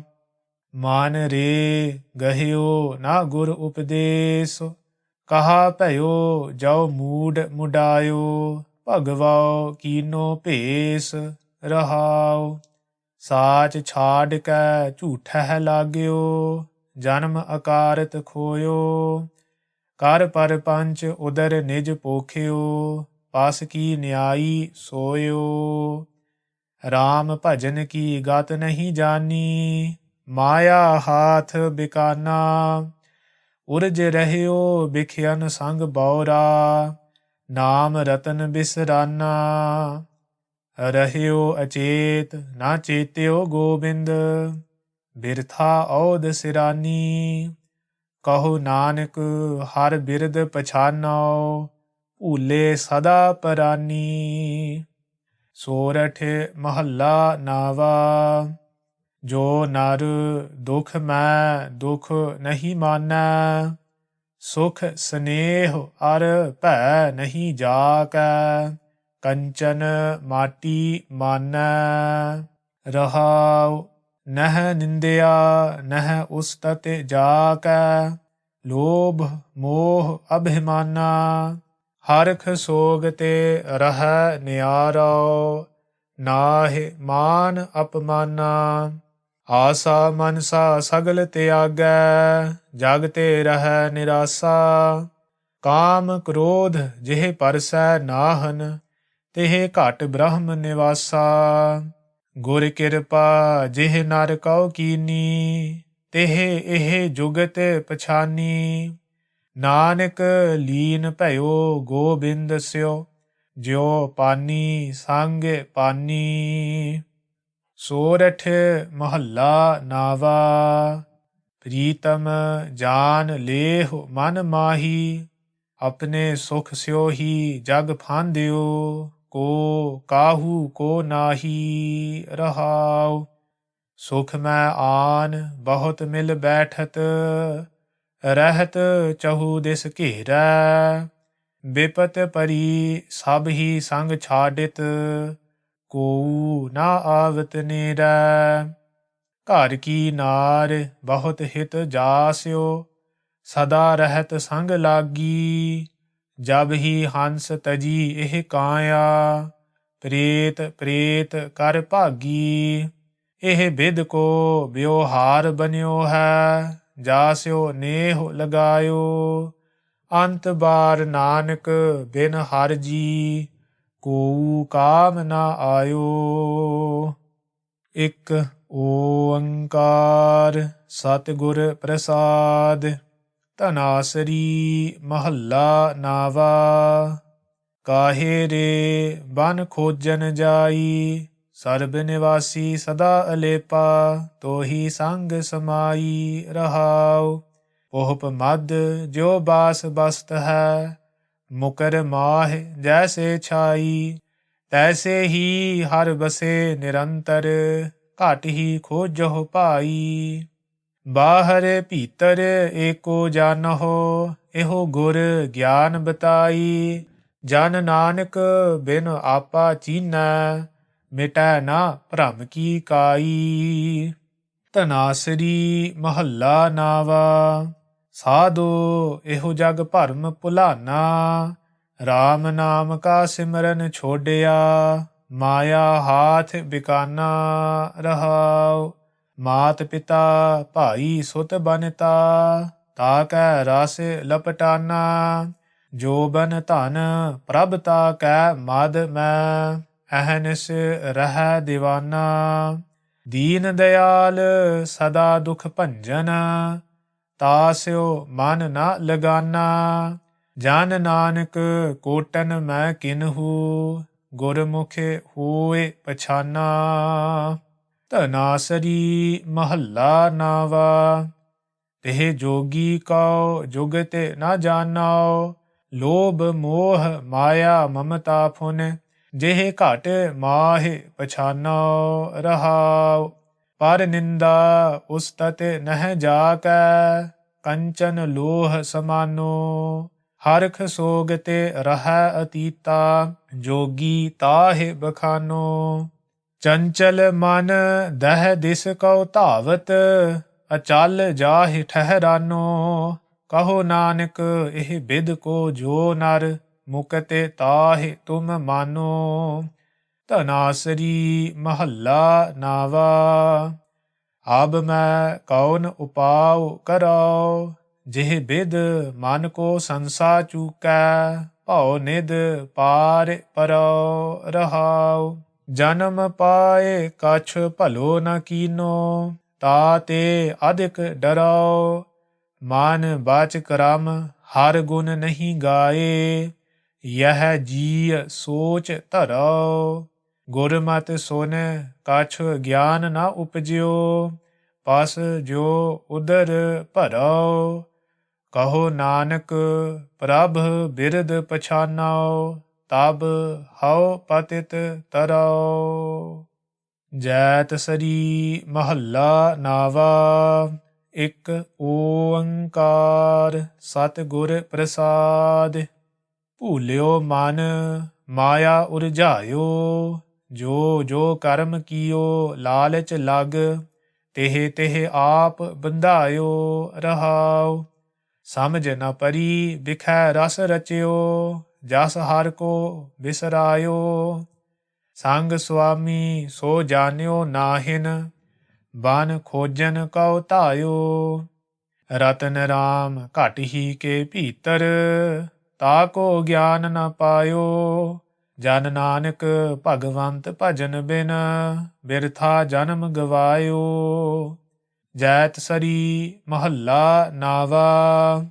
ਮਨ ਰੇ ਗਹਿਓ ਨਾ ਗੁਰ ਉਪਦੇਸ, ਕਹਾ ਭਇਓ ਜਉ ਮੂਡ ਮੁਡਾਇਓ। ਭਗਵਾਓ ਕੀਨੋ ਭੇਸ ਰਹਾਉ, ਸਾਚ ਛਾੜ ਕੈ ਝੂਠਹਿ ਲਾਗਿਓ। ਜਨਮ ਅਕਾਰਤ ਖੋਇਓ, ਕਰ ਪਰ ਪੰਚ ਉਦਰ ਨਿਜ ਪੋਖਿਓ। ਪਸ ਕੀ ਨਿਆਈ ਸੋਇਓ, ਰਾਮ ਭਜਨ ਕੀ ਗਤ ਨਹੀਂ ਜਾਨੀ। ਮਾਇਆ ਹਾਥ ਬਿਕਾਨਾ, ਉਰਜ ਰਹਿਓ ਬਿਖਿਅਨ ਸੰਗ ਬਉਰਾ। ਨਾਮ ਰਤਨ ਬਿਸਰਾਨਾ, ਰਹਿਓ ਅਚੇਤ ਨਾ ਚੇਤਿਓ ਗੋਬਿੰਦ। ਬਿਰਥਾ ਔਦ ਸਿਰਾਨੀ, ਕਹੋ ਨਾਨਕ ਹਰ ਬਿਰਦ ਪਛਾਨੋ। ਭੂਲੇ ਸਦਾ ਪਰਾਨੀ। ਸੋਰਠ ਮਹੱਲਾ ਨਾਵਾ, ਜੋ ਨਰ ਦੁਖ ਮੈਂ ਦੁਖ ਨਹੀਂ ਮਾਨੈ। ਸੁਖ ਸਨੇਹ ਅਰ ਭੈ ਨਹੀਂ ਜਾਕੈ, ਕੰਚਨ ਮਾਟੀ ਮਾਨੈ ਰਹਾਉ। ਨਹਿ ਨਿੰਦਿਆ ਨਹਿ ਉਸਤਤ ਜਾਕੈ, ਲੋਭ ਮੋਹ ਅਭਿਮਾਨਾ। ਹਰਖ ਸੋਗ ਤੇ ਰਹਿ ਨਿਆਰਉ, ਨਾਹਿ ਮਾਨ ਅਪਮਾਨਾ। ਆਸਾ ਮਨਸਾ ਸਗਲ ਤਿਆਗੈ, ਜਗ ਤੇ ਰਹਿ ਨਿਰਾਸਾ। ਕਾਮ ਕ੍ਰੋਧ ਜਿਹ ਪਰਸੈ ਨਾਹਨ, ਤਿਹ ਘਟ ਬ੍ਰਹਮ ਨਿਵਾਸਾ। ਗੁਰ ਕਿਰਪਾ ਜਿਹ ਨਰ ਕਉ ਕੀਨੀ, ਤਿਹ ਇਹ ਜੁਗਤ ਪਛਾਨੀ। ਨਾਨਕ ਲੀਨ ਭਇਓ ਗੋਬਿੰਦ ਸਿਓ, ਜਿਉ ਪਾਨੀ ਸੰਗ ਪਾਨੀ। ਸੋਰਠ ਮਹੱਲਾ ਨਾਵਾ, ਪ੍ਰੀਤਮ ਜਾਨ ਲੇਹ ਮਨ ਮਾਹੀ। ਆਪਣੇ ਸੁਖ ਸਿਓ ਹੀ ਜਗ ਫਾਂਦਿਓ, ਕੋ ਕਾਹੂ ਕੋ ਨਾਹੀ ਰਹਾਉ। ਸੁਖ ਮੈਂ ਆਨ ਬਹੁਤ ਮਿਲ ਬੈਠਤ, ਰਹਿਤ ਚਹੂ ਦਿਸ ਘੇਰੈ। ਬਿਪਤ ਪਰੀ ਸਭ ਹੀ ਸੰਗ ਛਾਡਿਤ, ਕੋਊ ਨਾ ਆਵਤ ਨੇਰੈ। ਘਰ ਕੀ ਨਾਰ ਬਹੁਤ ਹਿਤ ਜਾਸਿਓ, ਸਦਾ ਰਹਿਤ ਸੰਗ ਲਾਗੀ। ਜਬ ਹੀ ਹੰਸ ਤਜੀ ਇਹ ਕਾਇਆ, ਪ੍ਰੇਤ ਪ੍ਰੇਤ ਕਰ ਭਾਗੀ। ਇਹ ਬਿਦ ਕੋ ਬਿਵਹਾਰ ਬਨਿਓ ਹੈ, ਜਾਸਿਓ ਨੇਹ ਲਗਾਇਓ। ਅੰਤ ਬਾਰ ਨਾਨਕ ਬਿਨ ਹਰ ਜੀ, ਕੋਊ ਕਾਮ ਨਾ ਆਇਓ। ਇਕ ਓੰਕਾਰ ਸਤਿਗੁਰ ਪ੍ਰਸਾਦ। ਧਨਾਸਰੀ ਮਹੱਲਾ ਨਾਵਾ, ਕਾਹੇ ਰੇ ਬਨ ਖੋਜਨ ਜਾਈ। ਸਰਬ ਨਿਵਾਸੀ ਸਦਾ ਅਲੇਪਾ, ਤੋਹੀ ਸੰਗ ਸਮਾਈ ਰਹਾਉ। ਪੋਹਪ ਮਦ ਜੋ ਬਾਸ ਬਸਤ ਹੈ, ਮੁਕਰ ਮਾਹ ਜੈਸੇ ਛਾਈ। ਤੈਸੇ ਹੀ ਹਰ ਬਸੇ ਨਿਰੰਤਰ, ਘਟ ਹੀ ਖੋਜਹੁ ਭਾਈ। ਬਾਹਰ ਭੀਤਰ ਏਕੋ ਜਾਨਹੁ, ਇਹੋ ਗੁਰ ਗਿਆਨ ਬਤਾਈ। ਜਨ ਨਾਨਕ ਬਿਨ ਆਪਾ ਚੀਨੈ, ਮਿਟੈ ਨਾ ਭਰਮ ਕੀ ਕਾਈ। ਧਨਾਸਰੀ ਮਹੱਲਾ ਨਾਵਾ, ਸਾਧੋ ਇਹੋ ਜਗ ਭਰਮ ਭੁਲਾਨਾ। RAM ਨਾਮ ਕਾ ਸਿਮਰਨ ਛੋਡਿਆ, ਮਾਇਆ ਹਾਥ ਬਿਕਾਨਾ ਰਹਾਉ। ਮਾਤ ਪਿਤਾ ਭਾਈ ਸੁਤ ਬਨਤਾ, ਤਾ ਕੈ ਰਸ ਲਪਟਾਨਾ। ਜੋਬਨ ਧਨ ਪ੍ਰਭ ਤਾ ਕੈ ਮਦ ਮੈਂ, ਅਹਨਿਸ ਰਹਿ ਦੀਵਾਨਾ। ਦੀਨ ਦਿਆਲ ਸਦਾ ਦੁਖ ਭੰਜਨ, ਤਾਸਿਓ ਮਨ ਨਾ ਲਗਾਨਾ। ਜਨ ਨਾਨਕ ਕੋਟਨ ਮੈਂ ਕਿਨਹੂ, ਗੁਰਮੁਖ ਹੋਏ ਪਛਾਨਾ। ਧਨਾਸਰੀ ਮਹੱਲਾ ਨਾਵਾ, ਤਿਹ ਜੋਗੀ ਕਉ ਜੁਗਤ ਨਾ ਜਾਨਾਉ। ਲੋਭ ਮੋਹ ਮਾਇਆ ਮਮਤਾ ਫੁਨ, ਜਿਹ ਘਟ ਮਾਹ ਪਛਾਨਾਉ ਰਹਾਉ। ਪਰ ਨਿੰਦਾ ਉਸਤਤ ਨਹਿ ਜਾਕੈ, ਕੰਚਨ ਲੋਹ ਸਮਾਨੋ। ਹਰਖ ਸੋਗ ਤੇ ਰਹਿ ਅਤੀਤਾ, ਜੋਗੀ ਤਾਹਿ ਬਖਾਨੋ। ਚੰਚਲ ਮਨ ਦਹਿ ਦਿਸ ਕਉ ਧਾਵਤ, ਅਚਲ ਜਾਹਿ ਠਹਿਰਾਨੋ। ਕਹੋ ਨਾਨਕ ਇਹ ਬਿਦ ਕੋ ਜੋ ਨਰ, ਮੁਕਤਿ ਤਾਹਿ ਤੁਮ ਮਾਨੋ। ਧਨਾਸਰੀ ਮਹੱਲਾ ਨਾਵਾ, ਅਬ ਮੈਂ ਕੌਨ ਉਪਾਉ ਕਰਾਉ। ਜਿਹ ਬਿਦ ਮਨ ਕੋ ਸੰਸਾ ਚੂਕੈ, ਭਉ ਨਿਧ ਪਾਰ ਪਰਉ ਰਹਾਉ। ਜਨਮ ਪਾਏ ਕਛ ਭਲੋ ਨ ਕੀਨੋ, ਤਾ ਤੇ ਅਧਿਕ ਡਰਾਉ। ਮਨ ਬਾਚ ਕਰਮ ਹਰ ਗੁਣ ਨਹੀਂ ਗਾਏ, ਯਹ ਜੀ ਸੋਚ ਧਰਉ। ਗੁਰਮਤਿ ਸੁਨ ਕਛ ਗਿਆਨ ਨ ਉਪਜਿਓ, ਪਸ ਜੋ ਉਦਰ ਭਰਉ। ਕਹੋ ਨਾਨਕ ਪ੍ਰਭ ਬਿਰਦ ਪਛਾਨਾਉ, ਤਬ ਹਉ ਪਤਿਤ ਤਰਉ। ਜੈਤ ਸਰੀ ਮਹੱਲਾ ਨਾਵਾ, ਇਕ ਓੰਕਾਰ ਸਤਿਗੁਰ ਪ੍ਰਸਾਦਿ। ਭੂਲਿਓ ਮਨ ਮਾਇਆ ਉਰਝਾਇਓ, ਜੋ ਜੋ ਕਰਮ ਕੀਓ ਲਾਲਚ ਲਗ। ਤਿਹ ਤਿਹ ਆਪ ਬੰਧਾਇਓ ਰਹਾਉ। ਸਮਝ ਨ ਪਰੀ ਬਿਖੈ ਰਸ ਰਚਿਓ, ਜਸ ਹਰਿ ਕੋ ਬਿਸਰਾਇਓ। ਸੰਗ ਸੁਆਮੀ ਸੋ ਜਾਣਿਓ ਨਾਹਿਨ, ਬਨ ਖੋਜਨ ਕਉ ਧਾਇਓ। ਰਤਨ ਰਾਮ ਘਟ ਹੀ ਕੇ ਭੀਤਰ, ਤਾ ਕੋ ਗਿਆਨ ਨ ਪਾਇਓ। ਜਨ ਨਾਨਕ ਭਗਵੰਤ ਭਜਨ ਬਿਨ, ਬਿਰਥਾ ਜਨਮ ਗਵਾਇਓ। ਜੈਤ ਸਰੀ ਮਹੱਲਾ ਨਾਵਾ,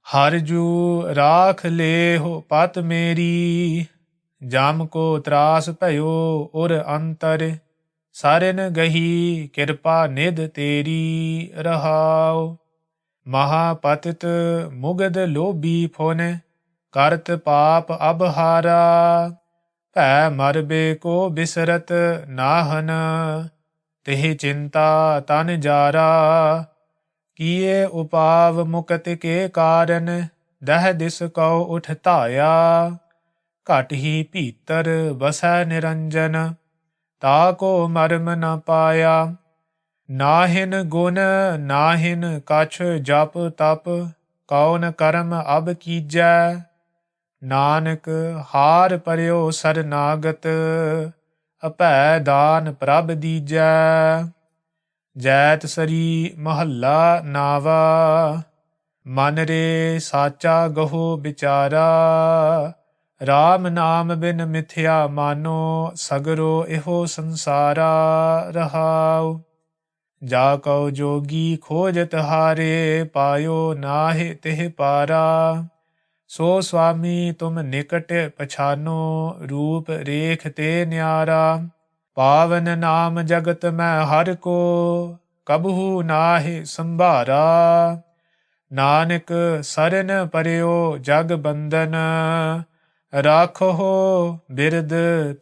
ਹਰਿ ਜੂ ਰਾਖ ਲੇਹੁ ਪਤ ਮੇਰੀ। ਜਮ ਕੋ ਤਰਾਸ ਭਇਓ ਉਰ ਅੰਤਰ, ਸਰਨ ਗਹੀ ਕਿਰਪਾ ਨਿਧ ਤੇਰੀ ਰਹਾਉ। ਮਹਾਪਤਿਤ ਮੁਗਧ ਲੋਭੀ ਫੁਨ, ਕਰਤ ਪਾਪ ਅਬਹਾਰਾ। ਭੈ ਮਰਬੇ ਕੋ ਬਿਸਰਤ ਨਾਹਨ, ਤਿਹ ਚਿੰਤਾ ਤਨ ਜਾਰਾ। ਕੀਏ ਉਪਾਵ ਮੁਕਤ ਕੇ ਕਾਰਨ, ਦਹਿ ਦਿਸ ਕਉ ਉਠ ਧਾਇਆ। ਘਟ ਹੀ ਭੀਤਰ ਬਸੈ ਨਿਰੰਜਨ, ਤਾ ਕੋ ਮਰਮ ਨ ਪਾਇਆ। ਨਾਹਿਨ ਗੁਣ ਨਾਹਿਨ ਕਛ ਜਪ ਤਪ, ਕੌਣ ਕਰਮ ਅਬ ਕੀਜੈ। ਨਾਨਕ ਹਾਰ ਪਰਿਓ ਸਰਨਾਗਤ, ਅਭੈ ਦਾਨ ਪ੍ਰਭ ਦੀਜੈ। ਜੈਤ ਸਰੀ ਮਹੱਲਾ ਨਾਵਾ, ਮਨ ਰੇ ਸਾਚਾ ਗਹੋ ਵਿਚਾਰਾ। RAM ਨਾਮ ਬਿਨ ਮਿਥਿਆ ਮਾਨੋ, ਸਗਰੋ ਇਹੋ ਸੰਸਾਰਾ ਰਹਾਉ। ਜਾ ਕਉ ਜੋਗੀ ਖੋਜਤ ਹਾਰੇ, ਪਾਇਓ ਨਾਹਿ ਤਿਹ ਪਾਰਾ। ਸੋ ਸੁਆਮੀ ਤੁਮ ਨਿਕਟ ਪਛਾਨੋ, ਰੂਪ ਰੇਖ ਤੇ ਨਿਆਰਾ। पावन नाम जगत में हर को, कबहू नाहि संभारा। नानक सरन परियो जग बंदन, राखो बिरद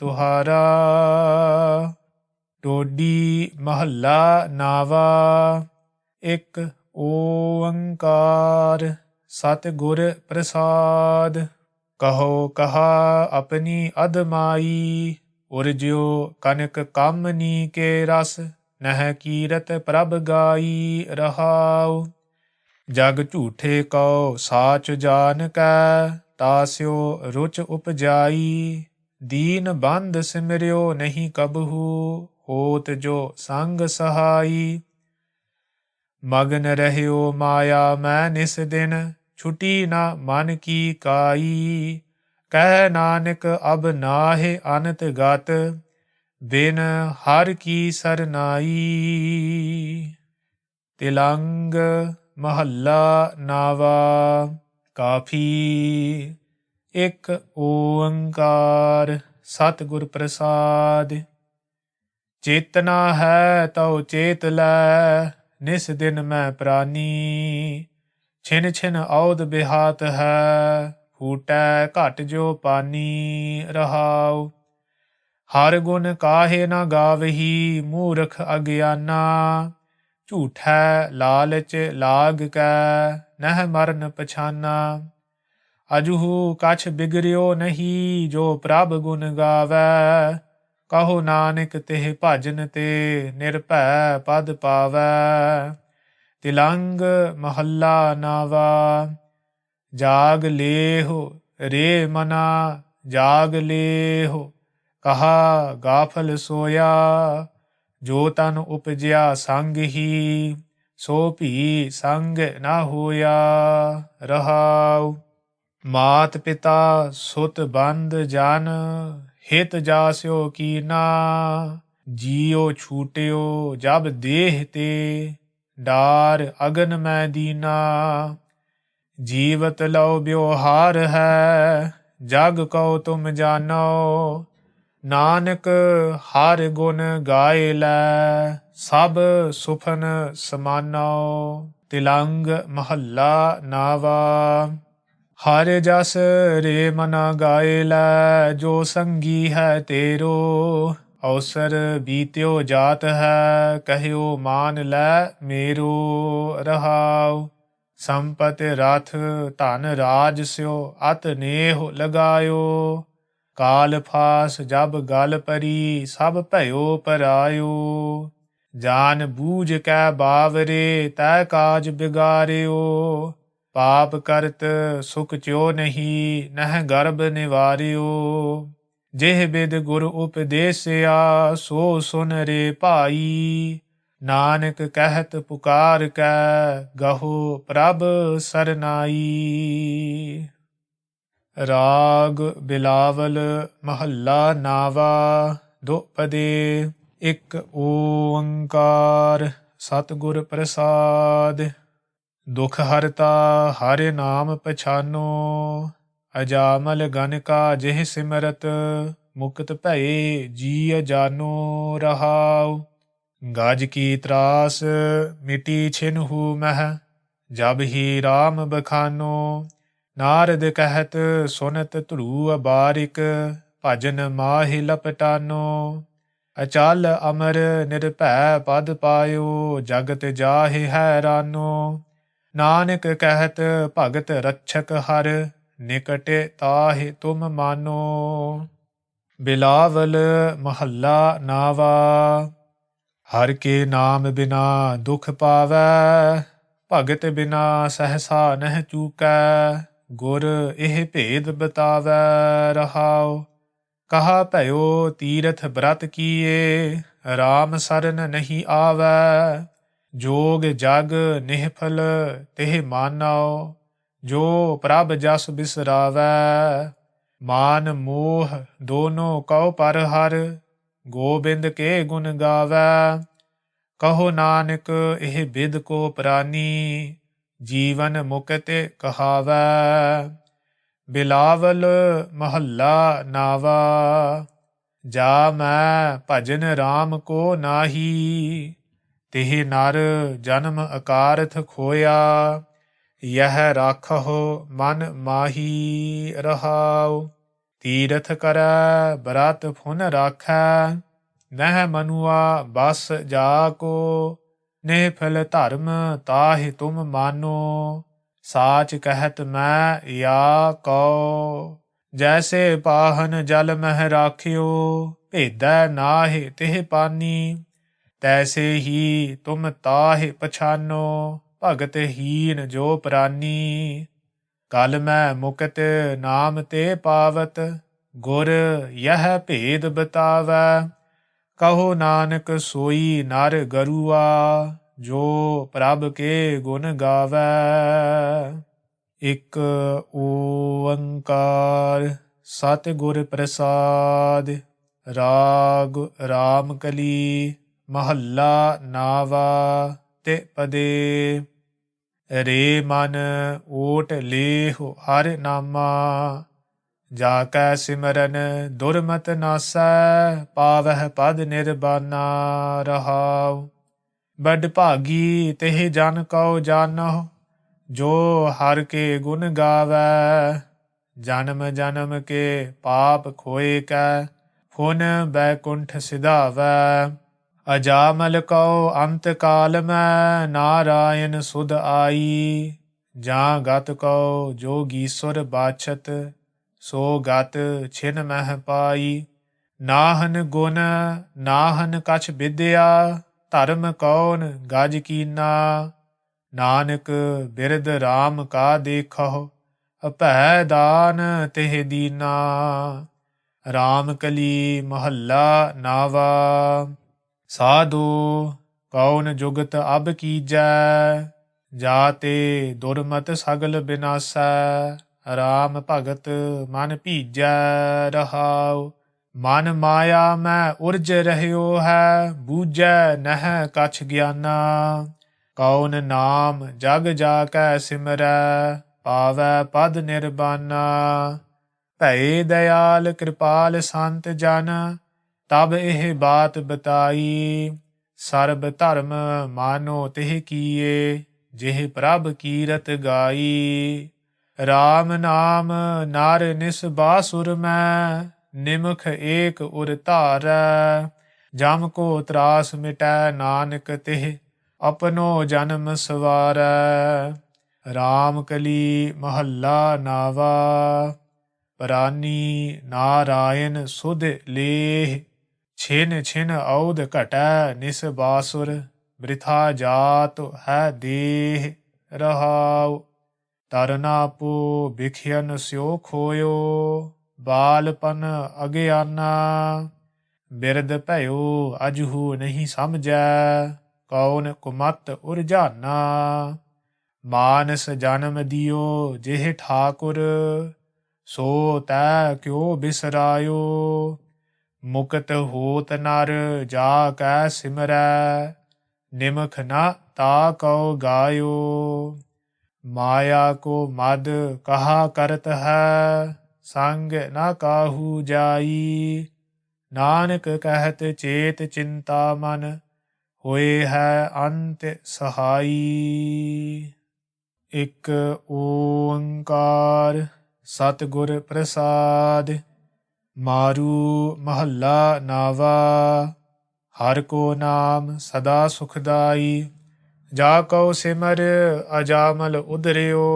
तुहारा। टोडी महला नावा। एक ओंकार सतगुर प्रसाद। कहो कहा अपनी अधमाई, उर्ज्यो कनक कामनी के रस। नह कीरत प्रभ गाई रहाउ। जग झूठे कहो साच जान कै, तास्यो रुच उपजाई। दीन बंद सिमरियो नहीं कबहू, होत जो संग सहाई। मगन रहियो माया मैं निस दिन, छुटी न मन की काई। कह नानक अब नाहि अनत गत, बिन हर की सरनाई। तिलंग महला नावा। काफी। एक ओंकार सतगुर प्रसाद। चेतना है तो चेत लै, निस दिन मैं प्राणी। छिन छिन औद बिहात है, फूटै घट जो पानी रहाउ। हर गुण काहे न गावही, मूर्ख अज्ञाना। झूठै लालच लाग कै, नह मरन पछाना। अजहू कछ बिगड़ियो नहीं, जो प्रभ गुण गावै। कहो नानक तिह भजन ते, निर्भै पद पावै। तिलंग महला नावा। जाग लेहो रे मना, जाग लेहो कहा गाफल सोया। जो तन उपजया संग ही, सो भी संग न होया रहाउ। मात पिता सुत बंद जन, हित जास्यो कीना। जियो छूटियो जब देह ते, डार अगन में दीना। जीवत लो ब्योहार है, जग को तुम जानो। नानक हर गुण गाए लै, सब सुफन समानो। तिलंग महला नावा। हर जस रे मना गाए लै, जो संगी है तेरो। अवसर बीत्यो जात है, कहियो मान लै मेरो रहाउ। संपत रथ धन राज स्यो, अत नेह लगायो। काल फास जब गल परी, सब भयो परायो। जान बूझ कै बावरे, तै काज बिगाड़ियो। पाप करत सुख च्यो नहीं, नह गर्भ निवारियो। जिह बिद गुर उपदेसिया, सो सुन रे भाई। नानक कहत पुकार कै, गहो प्रभ सरनाई। राग बिलावल महला नावा। दोपदे। एक ओंकार सतगुर प्रसाद। दुख हरता हरि नाम पछानो, अजामल गन का जिह सिमरत। मुक्त भये जी जानो रहाउ। गज की त्रास मिटी छिनहु मह, जब ही राम बखानो। नारद कहत सुनत ध्रुव बारिक, भजन माहि लपटानो। अचल अमर निर्भै पद पायो, जगत जाहि हैरानो। नानक कहत भगत रक्षक हर, निकट ताहि तुम मानो। बिलावल महला नावा। हर के नाम बिना दुख पावै, भगत बिना सहसा नह चूकै। गुर एह भेद बतावै रहाउ। कहा भयो तीरथ व्रत किए, राम सरन नहीं आवै। जोग जग निहफल तिह मानौ, जो प्रभ जस बिसरावै। मान मोह दोनों कौ पर हर, गोबिंद के गुण गावै। कहो नानक एह बिद को प्रानी, जीवन मुकत कहावै। बिलावल महला नावा। जा मैं भजन राम को नाही, तिह नर जन्म अकारथ खोया, यह राखहो मन माही रहाओ। तीरथ करੈ बरत फुन राखै, नह मनुआ बस जाको, निफल धर्म ताहि तुम मानो, साच कहत मैं या कौ। जैसे पाहन जल मह राखियो, भेदै नाहि तिह पानी, तैसे ही तुम ताहि पछानो, भगत हीन जो प्रानी। कल मैं मुकत नाम ते पावत, गुर यह भेद बतावै, कहो नानक सोई नर गरुआ, जो प्रभ के गुण गावै। इक ओंकार सतगुर प्रसाद। राग रामकली महल्ला नावा तिपदे। रे मन ओट लेहु हर नामा, जाकै सिमरन दुर्मत नासै, पावह पद निर्बाना रहाउ। बड भागी तिह जन कौ जानहु, जो हर के गुण गावै। जन्म जन्म के पाप खोए कै, फुन बैकुंठ सिधावै। अजामल कौ अंत काल में, नारायण सुध आई। जां गत कौ जोगीसुर बाछत, सो गत छिन मह पाई। नाहन गुण नाहन कछ विद्या, धर्म कौन गज कीना। नानक बिरद राम का देखहो, अभै दान तिह दीना। रामकली महल्ला नावा। साधु कौन जुगत अब कीजै, जाते दुर्मत सगल बिनासै। राम भगत मन भीजै रहाउ। मन माया में उर्ज रहयो है, बूझै नह कछ ज्ञाना। कौन नाम जग जाकै सिमरै, पावै पद निर्बाना। भये दयाल कृपाल संत जन, तब एह बात बताई। सर्ब धर्म मानो तिह कीए, जिह प्रभ कीरत गाई। राम नाम नर निस बासुर में, निमख एक उर धारै। जम को त्रास मिटै नानक तिह, अपनो जन्म सवारै। रामकली महल्ला नावा। प्रानी नारायण सुध लेह, छिन छिन औध घटै निस बासुर। वृथा जात है देह रहाउ। तरना पो बिखियन स्यो खोयो, बालपन अज्ञाना। बिरद भयो अजहू नहीं समझै, कौन कुमत उरझाना। मानस जन्म दियो जिह ठाकुर, सो तै क्यों बिसरायो। मुकत होत नर जाकै सिमरै, निमख न ता कौ गायो। माया को मद कहा करत है, संग न काहू जाई। नानक कहत चेत चिंता मन, होए है अंत सहाई। इक ओंकार सतगुर प्रसाद। मारू महल्ला नावा। हर को नाम सदा सुखदाई, जाको सिमर अजामल उदरियो।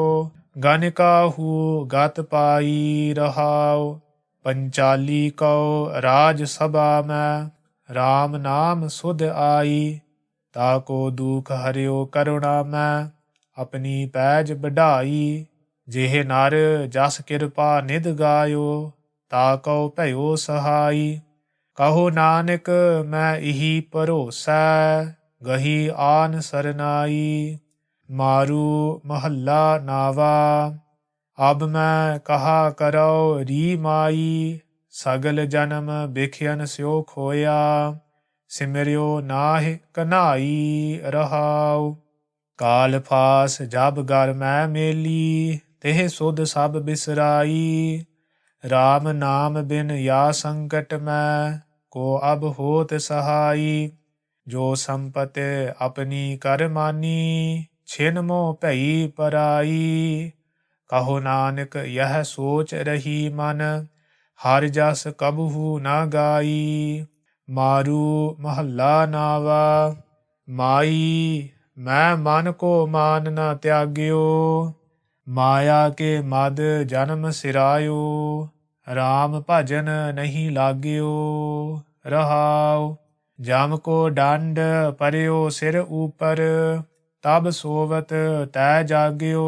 गन काहू गत पाई रहाओ। पंचाली कौ राज सभा में, राम नाम सुध आई। ताको दुख हरियो करुणा में, अपनी पैज बढ़ाई। जिह नर जस कृपा निध गायो, ताको भयो सहाई। कहो नानक मैं इही भरोसै, गही आन सरनाई। मारू महल्ला नावा। अब मैं कहा करो री माई। सगल जन्म बिखियन स्यो खोया, सिमरियो नाहि कन्हाई रहाउ। काल फास जब गर मैं मेली, तिह सुध सब बिसराई। राम नाम बिन या संकट मैं, को अब होत सहाई। जो संपत अपनी कर मानी, छिन मोह भई पराई। कहो नानक यह सोच रही मन, हर जस कबहू न गाई। मारू महला नावा, माई मैं मन को मान न त्याग्यो। माया के मद जन्म सिरायो, राम भजन नहीं लाग्यो। रहाओ जम को डंड परयो सिर ऊपर, तब सोवत तै जाग्यो।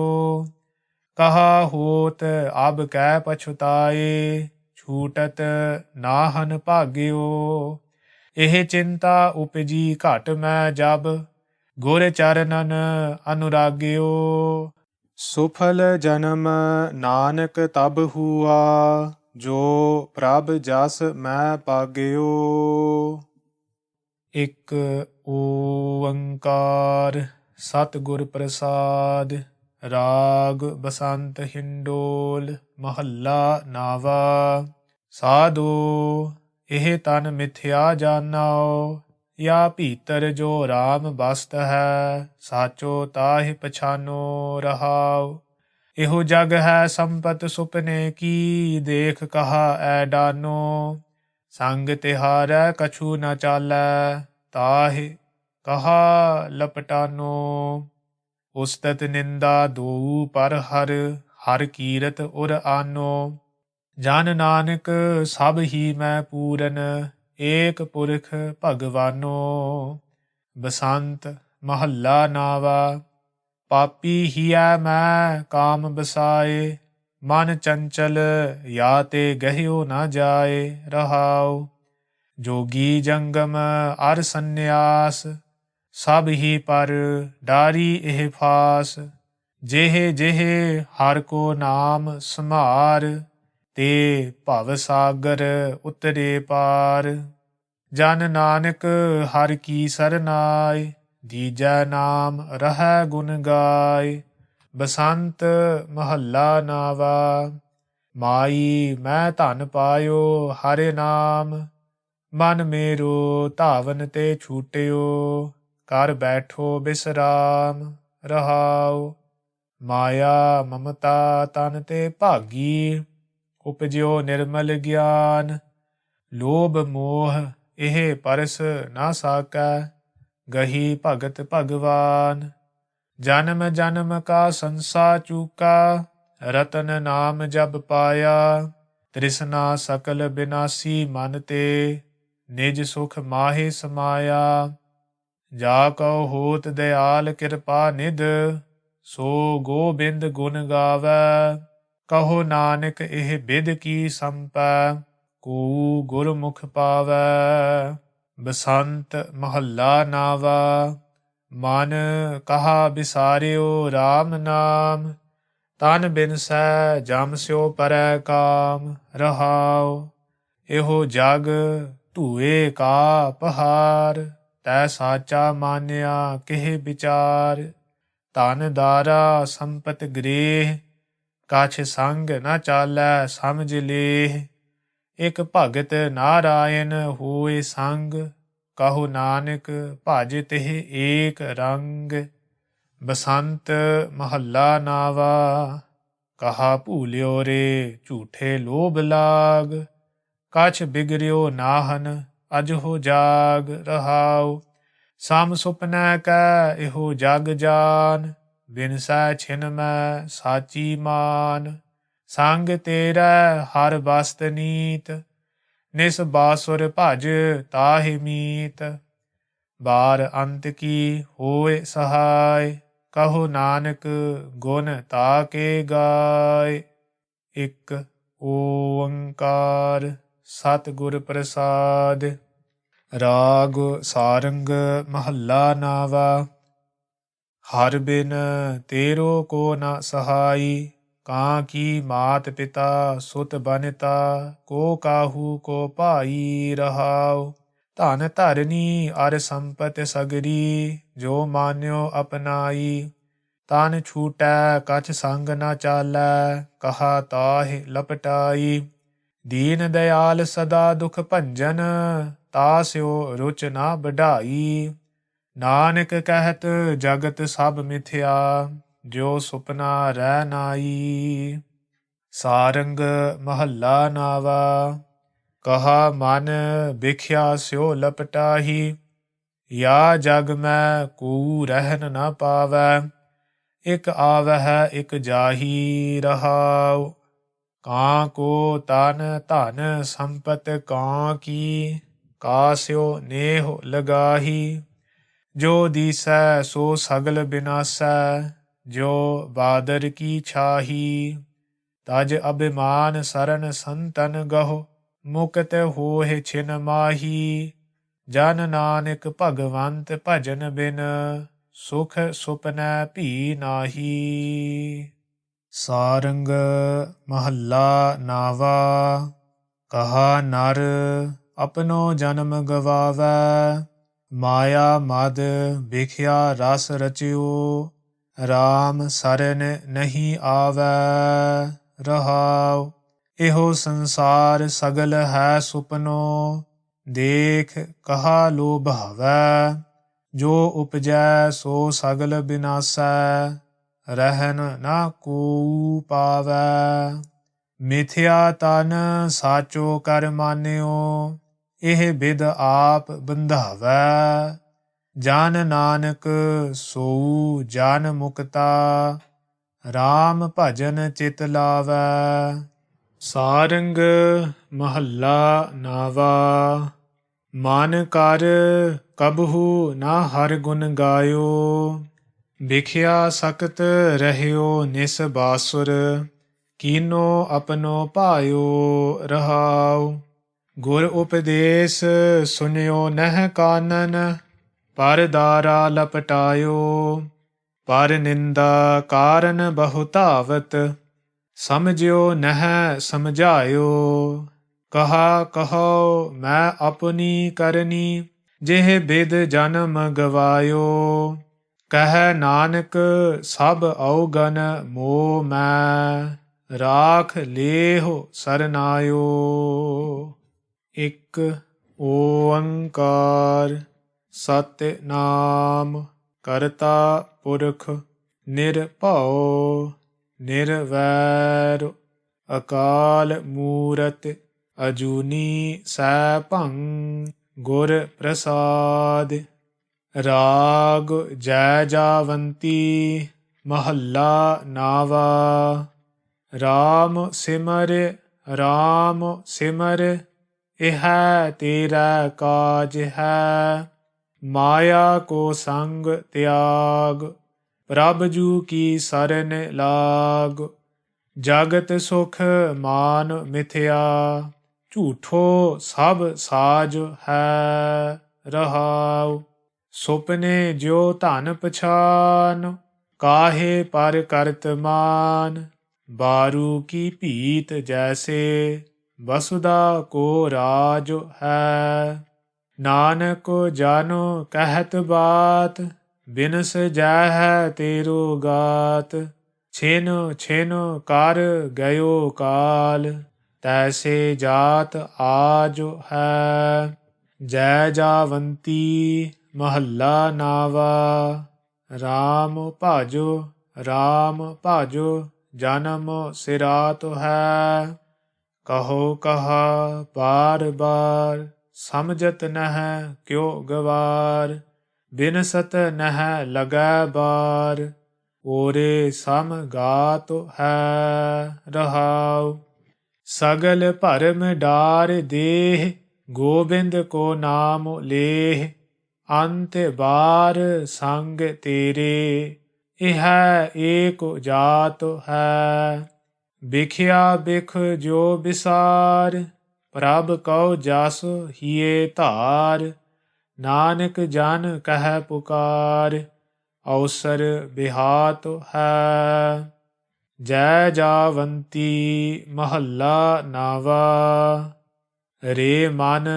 कहा होत अब कै पछुताए, छूटत नाहन भाग्यो। ਇਹ ਚਿੰਤਾ ਉਪਜੀ ਘਟ ਮੈਂ ਜਬ, ਗੁਰ ਚਰਨਨ ਅਨੁਰਾਗਿਓ। ਸੁਫਲ ਜਨਮ ਨਾਨਕ ਤਬ ਹੁਆ, ਜੋ ਪ੍ਰਭ ਜਸ ਮੈਂ ਪਾਗਿਓ। ਇੱਕ ਓੰਕਾਰ ਸਤਿਗੁਰ ਪ੍ਰਸਾਦ। ਰਾਗ ਬਸੰਤ ਹਿੰਡੋਲ ਮਹੱਲਾ ਨਾਵਾ। ਸਾਧੂ ਇਹ ਤਨ ਮਿਥਿਆ ਜਾਨਾਓ, या भीतर जो राम बसत है, साचो ताहि पछानो रहाओ। इहो जग है संपत सुपने की, देख कहा ऐ डानो। संग तिहारै कछु न चालै, ताहि कहा लपटानो। उस्तत निंदा दोऊ पर हर, हर कीरत उर आनो। जन नानक सब ही मैं पूरन, ਏਕ ਪੁਰਖ ਭਗਵਾਨੋ। ਬਸੰਤ ਮਹੱਲਾ ਨਾਵਾ। ਪਾਪੀ ਹੀਐ ਮੈਂ ਕਾਮ ਬਸਾਏ, ਮਨ ਚੰਚਲ ਯਾ ਤੇ ਗਹਿਓ ਨਾ ਜਾਏ। ਰਹਾਉ ਜੋਗੀ ਜੰਗਮ ਅਰ ਸੰਨਿਆਸ, ਸਭ ਹੀ ਪਰ ਡਾਰੀ ਇਹ ਫਾਸ। ਜਿਹੇ ਜਿਹੇ ਹਰ ਕੋ ਨਾਮ ਸਮਾਰ, ਤੇ ਭਵ ਸਾਗਰ ਉਤਰੇ ਪਾਰ। ਜਨ ਨਾਨਕ ਹਰਿ ਕੀ ਸਰਨਾਏ, ਦੀਜੈ ਨਾਮ ਰਹੈ ਗੁਣ ਗਾਏ। ਬਸੰਤ ਮਹੱਲਾ ਨਾਵਾ। ਮਾਈ ਮੈਂ ਧਨ ਪਾਇਓ ਹਰਿ ਨਾਮ, ਮਨ ਮੇਰੋ ਧਾਵਨ ਤੇ ਛੂਟਿਓ। ਕਰ ਬੈਠੋ ਬਿਸਰਾਮ। ਰਹਾਉ ਮਾਇਆ ਮਮਤਾ ਤਨ ਤੇ ਭਾਗੀ, ਉਪਜਿਓ ਨਿਰਮਲ ਗਿਆਨ। ਲੋਭ ਮੋਹ ਇਹ ਪਰਸ ਨਾ ਸਾਕੈ, ਗਹੀ ਭਗਤ ਭਗਵਾਨ। ਜਨਮ ਜਨਮ ਕਾ ਸੰਸਾ ਚੂਕਾ, ਰਤਨ ਨਾਮ ਜਬ ਪਾਇਆ। ਤ੍ਰਿਸ਼ਨਾ ਸਕਲ ਬਿਨਾਸੀ ਮਨ ਤੇ, ਨਿਜ ਸੁਖ ਮਾਹੇ ਸਮਾਇਆ। ਜਾ ਕਉ ਹੋਤ ਦਿਆਲ ਕਿਰਪਾ ਨਿਧ, ਸੋ ਗੋਬਿੰਦ ਗੁਣ ਗਾਵੈ। ਕਹੋ ਨਾਨਕ ਇਹ ਬਿਧ ਕੀ ਸੰਪੈ, ਕੋ ਗੁਰਮੁਖ ਪਾਵੈ। ਬਸੰਤ ਮਹੱਲਾ ਨਾਵਾ। ਮਨ ਕਹਾ ਬਿਸਾਰਿਓ ਰਾਮ ਨਾਮ, ਤਨ ਬਿਨਸੈ ਜਮ ਸਿਓ ਪਰੈ ਕਾਮ। ਰਹਾਉ ਇਹੋ ਜਗ ਧੂਏ ਕਾ ਪਹਾਰ, ਤੈ ਸਾਚਾ ਮਾਨਿਆ ਕਿਹ ਵਿਚਾਰ। ਧਨ ਦਾਰਾ ਸੰਪਤ ਗ੍ਰੇਹ, ਕਛ ਸੰਗ ਨ ਚਾਲੈ ਸਮਝ ਲੇਹ। ਇਕ ਭਗਤ ਨਾਰਾਇਣ ਹੋਏ ਸੰਗ, ਕਹੋ ਨਾਨਕ ਭਜ ਤਿਹ ਏਕ ਰੰਗ। ਬਸੰਤ ਮਹੱਲਾ ਨਾਵਾ। ਕਹਾ ਭੂਲਿਓ ਰੇ ਝੂਠੇ ਲੋਭ ਲਾਗ, ਕਛ ਬਿਗੜਿਓ ਨਾਹਨ ਅਜਹੋ ਜਾਗ। ਰਹਾਉ ਸਮ ਸੁਪਨੈ ਕੈ ਇਹੋ ਜਗ ਜਾਨ, ਬਿਨਸੈ ਛਿਨ ਮੈਂ ਸਾਚੀ ਮਾਨ। ਸੰਗ ਤੇਰੈ ਹਰ ਬਸਤ ਨੀਤ, ਨਿਸ ਬਾਸੁਰ ਭਜ ਤਾਹਿ ਮੀਤ। ਬਾਰ ਅੰਤ ਕੀ ਹੋਏ ਸਹਾਇ, ਕਹੋ ਨਾਨਕ ਗੁਣ ਤਾਕੇ ਗਾਏ। ਇੱਕ ਓੰਕਾਰ ਸਤਿਗੁਰ ਪ੍ਰਸਾਦ। ਰਾਗ ਸਾਰੰਗ ਮਹੱਲਾ ਨਾਵਾ। ਹਰ ਬਿਨ ਤੇਰੋ ਕੋ ਨ ਸਹਾਈ, ਕਾਂ ਕੀ ਮਾਤ ਪਿਤਾ ਸੁਤ ਬਨਿਤਾ। ਕੋ ਕਾਹੂ ਕੋ ਭਾਈ। ਰਹਾਉ ਧਨ ਧਰਨੀ ਅਰ ਸੰਪਤ ਸਗਰੀ, ਜੋ ਮਾਨਿਓ ਅਪਨਾਈ। ਤਨ ਛੂਟੈ ਕਛ ਸੰਗ ਨ ਚਾਲੈ, ਕਹਾ ਤਾਹਿ ਲਪਟਾਈ। ਦੀਨ ਦਿਆਲ ਸਦਾ ਦੁਖ ਭੰਜਨ, ਤਾਸਿਓ ਰੁਚ ਨਾ ਵਡਾਈ। ਨਾਨਕ ਕਹਿਤ ਜਗਤ ਸਭ ਮਿਥਿਆ, ਜੋ ਸੁਪਨਾ ਰਹਿ ਨਾਈ। ਸਾਰੰਗ ਮਹੱਲਾ ਨਾਵਾ। ਕਹਾ ਮਨ ਬਿਖਿਆ ਸਿਓ ਲਪਟਾਹੀ, ਯਾ ਜਗ ਮੈਂ ਕੂ ਰਹਿਨ ਨ ਪਾਵੈ। ਇਕ ਆਵਹਿ ਇਕ ਜਾਹੀ, ਰਹਾਉ ਕਾਂ ਕੋ ਤਨ ਧਨ ਸੰਪਤ ਕਾਂ ਕੀ, ਕਾਸਿਓ ਨੇਹ ਲਗਾਹੀ। ਜੋ ਦੀਸੈ ਸੋ ਸਗਲ ਬਿਨਾਸੈ, ਜੋ ਬਾਦਰ ਕੀ ਛਾਹੀ। ਤਜ ਅਭਿਮਾਨ ਸਰਨ ਸੰਤਨ ਗਹੁ, ਮੁਕਤ ਹੋਹਿ ਛਿਨ ਮਾਹੀ। ਜਨ ਨਾਨਕ ਭਗਵੰਤ ਭਜਨ ਬਿਨ, ਸੁਖ ਸੁਪਨੈ ਭੀ ਨਾਹੀ। ਸਾਰੰਗ ਮਹੱਲਾ ਨਾਵਾ। ਕਹਾ ਨਰ ਆਪਣੋ ਜਨਮ ਗਵਾਵੈ, ਮਾਇਆ ਮਦ ਬਿਖਿਆ ਰਸ ਰਚਿਓ। ਰਾਮ ਸਰਨ ਨਹੀਂ ਆਵੈ, ਰਹਾਉ ਇਹੋ ਸੰਸਾਰ ਸਗਲ ਹੈ ਸੁਪਨੋ। ਦੇਖ ਕਹਾ ਲੋਭਾਵੈ, ਜੋ ਉਪਜੈ ਸੋ ਸਗਲ ਬਿਨਾਸੈ। ਰਹਿਨ ਨਾ ਕੋ ਪਾਵੈ। ਮਿਥਿਆ ਤਨ ਸਾਚੋ ਕਰ ਮਾਨਿਓ, ਇਹ ਬਿਦ ਆਪ ਬੰਧਾਵੈ। ਜਨ ਨਾਨਕ ਸੋਊ ਜਨ ਮੁਕਤਾ, ਰਾਮ ਭਜਨ ਚਿਤ ਲਾਵੈ। ਸਾਰੰਗ ਮਹੱਲਾ ਨਾਵਾ। ਮਨ ਕਰ ਕਬਹੂ ਨਾ ਹਰਿ ਗੁਣ ਗਾਇਓ, ਬਿਖਿਆ ਸਕਤ ਰਹਿਓ ਨਿਸ ਬਾਸੁਰ। ਕੀਨੋ ਆਪਣੋ ਭਾਇਓ, ਰਹਾਉ ਗੁਰ ਉਪਦੇਸ ਸੁਨਿਓ ਨਹਿ ਕਾਨਨ। ਪਰ ਦਾਰਾ ਲਪਟਾਇਓ, ਪਰ ਨਿੰਦਾ ਕਾਰਨ ਬਹੁ ਧਾਵਤ। ਸਮਝਿਓ ਨਹਿ ਸਮਝਾਇਓ, ਕਹਾ ਕਹੋ ਮੈਂ ਆਪਣੀ ਕਰਨੀ। ਜਿਹ ਬਿਦ ਜਨਮ ਗਵਾਇਓ, ਕਹਿ ਨਾਨਕ ਸਭ ਔਗਨ ਮੋਹ ਮੈਂ। ਰਾਖ ਲੇਹੁ ਸਰਨਾਇਓ। ਇਕ ਓੰਕਾਰ ਸਤਿਨਾਮ ਕਰਤਾ ਪੁਰਖ ਨਿਰਭਉ ਨਿਰਵੈਰ। ਅਕਾਲ ਮੂਰਤਿ ਅਜੂਨੀ ਸੈਭੰ, ਗੁਰ ਪ੍ਰਸਾਦਿ। ਰਾਗ ਜੈ ਜਾਵੰਤੀ ਮਹੱਲਾ ਨਾਵਾ। ਰਾਮ ਸਿਮਰ ਰਾਮ ਸਿਮਰ, ਇਹ ਤੇਰਾ ਕਾਜ ਹੈ। ਮਾਇਆ ਕੋ ਸੰਗ ਤਿਆਗ, ਪ੍ਰਭ ਜੂ ਕੀ ਸਰਨ ਲਾਗ। ਜਗਤ ਸੁਖ ਮਾਨ ਮਿਥਿਆ, ਝੂਠੋ ਸਭ ਸਾਜ ਹੈ। ਰਹਾਉ ਸੁਪਨੇ ਜਿਉ ਧਨ ਪਛਾਨ, ਕਾਹੇ ਪਰ ਕਰਤ ਮਾਨ। ਬਾਰੂ ਕੀ ਭੀਤ ਜੈਸੇ, ਵਸੁਦਾ ਕੋ ਰਾਜ ਹੈ। ਨਾਨਕ ਜਾਨੋ ਕਹਿਤ ਬਾਤ, ਬਿਨਸ ਜੈ ਤੇਰੋ ਗਾਤ। ਛਿਨ ਛਿਨ ਕਰ ਗਇਓ ਕਾਲ, ਤੈਸੇ ਜਾਤ ਆਜ ਹੈ। ਜੈ ਜਾਵੰਤੀ ਮਹੱਲਾ ਨਾਵਾ। ਰਾਮ ਭਾਜੋ ਜਨਮ ਸਿਰਾਤ ਹੈ। ਕਹੋ ਕਹਾ ਬਾਰ ਬਾਰ, ਸਮਝਤ ਨਹਿ ਕਿਉ ਗਵਾਰ। ਬਿਨਸਤ ਨਹਿ ਲਗੈ ਬਾਰ, ਓਰੇ ਸਮ ਗਾਤ ਹੈ। ਰਹਾਉ ਸਗਲ ਭਰਮ ਡਾਰ ਦੇਹ, ਗੋਬਿੰਦ ਕੋ ਨਾਮ ਲੇਹ। ਅੰਤ ਬਾਰ ਸੰਗ ਤੇਰੇ, ਇਹ ਏਕ ਜਾਤ ਹੈ। ਬਿਖਿਆ ਬਿਖ ਜੋ ਬਿਸਾਰ, ਪ੍ਰਭ ਕਉ ਜਸ ਹੀਏ ਧਾਰ। ਨਾਨਕ ਜਨ ਕਹਿ ਪੁਕਾਰ, ਅਵਸਰ ਬਿਹਾਤ ਹੈ। ਜੈ ਜਾਵੰਤੀ ਮਹੱਲਾ ਨਾਵਾ। ਰੇ ਮਨ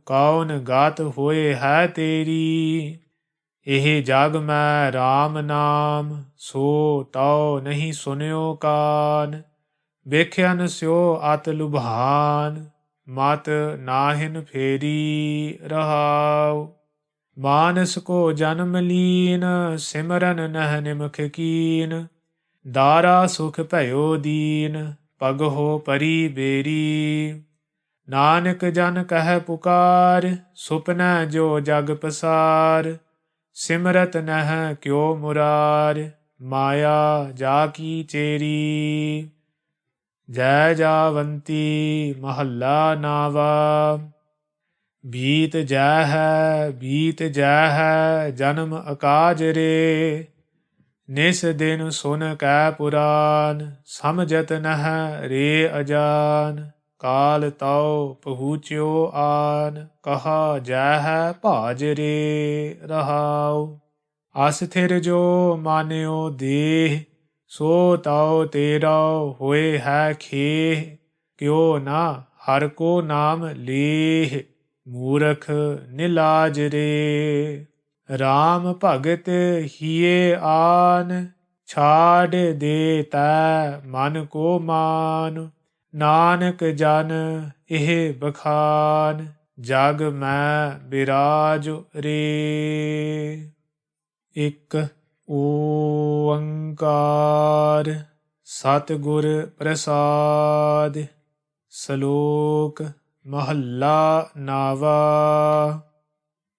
ਕੌਣ ਗਤ ਹੋਏ ਹੈ ਤੇਰੀ, ਇਹ ਜਗ ਮੈਂ RAM ਨਾਮ। ਸੋ ਤਉ ਨਹੀਂ ਸੁਨਿਓ ਕਾਨ, ਵੇਖਿਆਨ ਸਿਓ ਅਤ ਲੁਭਾਨ, ਮਤ ਨਾਹਿਨ ਫੇਰੀ ਰਹਾਉ। ਮਾਨਸ ਕੋ ਜਨਮ ਲੀਨ, ਸਿਮਰਨ ਨਹਿ ਨਿਮਖ ਕੀਨ। ਦਾਰਾ ਸੁਖ ਭਇਓ ਦੀਨ, ਪਗਹੁ ਪਰੀ ਬੇਰੀ। ਨਾਨਕ ਜਨ ਕਹਿ ਪੁਕਾਰ, ਸੁਪਨੈ ਜੋ ਜਗ ਪਸਾਰ। ਸਿਮਰਤ ਨਹਿ ਕਿਉ ਮੁਰਾਰ, ਮਾਇਆ ਜਾ ਕੀ ਚੇਰੀ। ਜੈ ਜਾਵੰਤੀ ਮਹੱਲਾ ਨਾਵਾ। ਬੀਤ ਜੈ ਹੈ ਜਨਮ ਅਕਾਜ ਰੇ। ਨਿਸ ਦਿਨ ਸੁਨ ਕੈ ਪੁਰਾਨ, ਸਮਝਤ ਨਹਿ ਰੇ ਅਜਾਨ। ਕਾਲ ਤਉ ਪਹੁੰਚਿਓ ਆਨ, ਕਹਾ ਜੈ ਹੈ ਭਾਜ ਰੇ ਰਹਾਉ। ਅਸਥਿਰ ਜੋ ਮਾਨਿਓ ਦੇਹ, ਸੋ ਤਉ ਤੇਰਾ ਹੋਏ ਹੈ ਖੇਹ। ਕਿਉ ਨਾ ਹਰਿ ਕੋ ਨਾਮ ਲੇਹ, ਮੂਰਖ ਨਿਲਾਜ ਰੇ। ਰਾਮ ਭਗਤ ਹੀਏ ਆਨ, ਛਾੜ ਦੇ ਤੈ ਮਨ ਕੋ ਮਾਨ। ਨਾਨਕ ਜਨ ਇਹ ਬਖਾਨ, ਜਗ ਮੈਂ ਬਿਰਾਜ ਰੇ। ਇਕ ਓੰਕਾਰ ਸਤਿਗੁਰ ਪ੍ਰਸਾਦਿ। ਸ਼ਲੋਕ ਮਹੱਲਾ ਨਾਵਾ।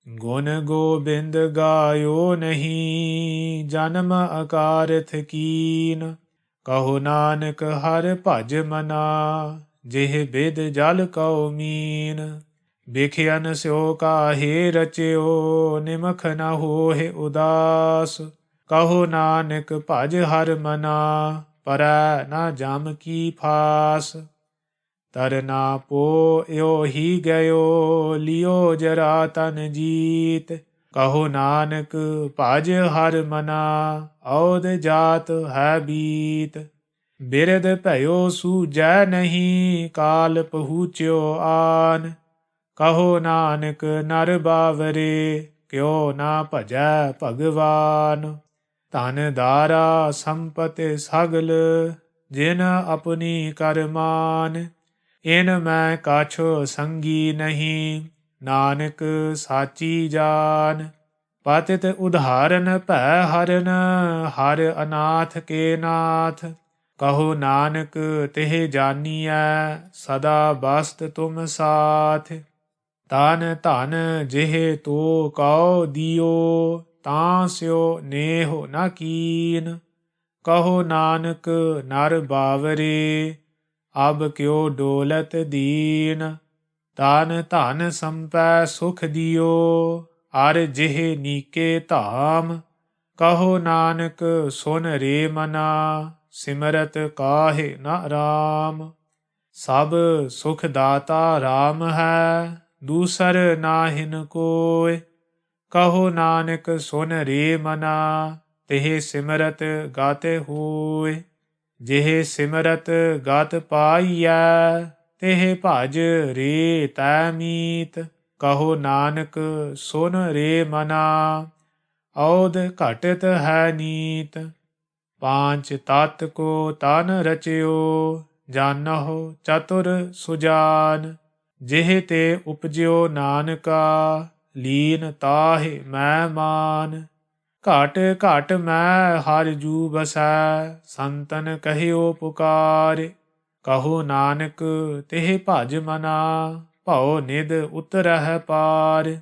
ਗੁਣ ਗੋਬਿੰਦ ਗਾਇਓ ਨਹੀਂ, ਜਨਮ ਅਕਾਰਥ ਕੀਨ। ਕਹੋ ਨਾਨਕ ਹਰਿ ਭਜ ਮਨਾ, ਜਿਹ ਬਿਦ ਜਲ ਕਉ ਮੀਨ। ਬਿਖਿਆਨ ਸਿਓ ਕਾਹੇ ਰਚਿਓ, ਨਿਮਖ ਨ ਹੋਹਿ ਉਦਾਸ। ਕਹੋ ਨਾਨਕ ਭਜ ਹਰਿ ਮਨਾ, ਪਰੈ ਨ ਜਮ ਕੀ ਫਾਸ। ਤਰਨਾ ਪੋਇਓ ਹੀ ਗਇਓ, ਲਿਓ ਜਰਾ ਤਨ ਜੀਤ। ਕਹੋ ਨਾਨਕ ਭਜ ਹਰਿ ਮਨਾ, ਔਦ ਜਾਤ ਹੈ ਬੀਤ। ਬਿਰਧ ਭਇਓ ਸੂਝੈ ਨਹੀਂ, ਕਾਲ ਪਹੁੰਚਿਓ ਆਨ। ਕਹੋ ਨਾਨਕ ਨਰ ਬਾਵਰੇ, ਕਿਉ ਨਾ ਭਜੈ ਭਗਵਾਨ। ਧਨ ਦਾਰਾ ਸੰਪਤਿ ਸਗਲ, ਜਿਨ ਆਪਣੀ ਕਰਮਾਨ। ਇਨ ਮੈਂ ਕਾਛੋ ਸੰਗੀ ਨਹੀਂ, ਨਾਨਕ ਸਾਚੀ ਜਾਨ। ਪਤਿਤ ਉਦਾਹਰਨ ਭੈ ਹਰਨ, ਹਰ ਅਨਾਥ ਕੇ ਨਾਥ। ਕਹੋ ਨਾਨਕ ਤਿਹ ਜਾਨੀਐ, ਸਦਾ ਬਸਤ ਤੁਮ ਸਾਥ। ਤਨ ਧਨ ਜਿਹ ਤੋ ਕਉ ਦਿਓ, ਤਾਂ ਸਿਓ ਨੇਹੁ ਨ ਕੀਨ। ਕਹੋ ਨਾਨਕ ਨਰ ਬਾਵਰੇ, ਅਬ ਕਿਉ ਡੋਲਤ ਦੀਨ। ਤਨ ਧਨ ਸੰਪੈ ਸੁਖ ਦਿਓ, ਅਰ ਜਿਹ ਨੀਕੇ ਧਾਮ। ਕਹੋ ਨਾਨਕ ਸੁਨ ਰੇ ਮਨਾ, ਸਿਮਰਤ ਕਾਹੇ ਨ ਰਾਮ। ਸਭ ਸੁਖ ਦਾਤਾ ਰਾਮ ਹੈ, ਦੂਸਰ ਨਾਹਿਨ ਕੋਇ। ਕਹੋ ਨਾਨਕ ਸੁਨ ਰੇ ਮਨਾ, ਤਿਹ ਸਿਮਰਤ ਗਤ ਹੋਇ। ਜਿਹ ਸਿਮਰਤ ਗਤ ਪਾਈਐ, ਤਿਹ ਭਜ ਰੇ ਤੈ ਮੀਤ। ਕਹੋ ਨਾਨਕ ਸੁਨ ਰੇ ਮਨਾ, ਔਦ ਘਟਤ ਹੈ ਨੀਤ। ਪਾਂਚ ਤਤ ਕੋ ਤਨ ਰਚਿਓ, ਜਾਨਹੁ ਚਤੁਰ ਸੁਜਾਨ। ਜਿਹ ਤੇ ਉਪਜਿਓ ਨਾਨਕਾ, ਲੀਨ ਤਾਹਿ ਮੈਂ ਮਾਨ। ਘਟ ਘਟ ਮੈਂ ਹਰਿ ਜੂ ਬਸੈ, ਸੰਤਨ ਕਹਿਓ ਪੁਕਾਰ। ਕਹੋ ਨਾਨਕ ਤਿਹ ਭਜ ਮਨਾ, ਭਉ ਨਿਧ ਉਤਰਹਿ ਪਾਰ।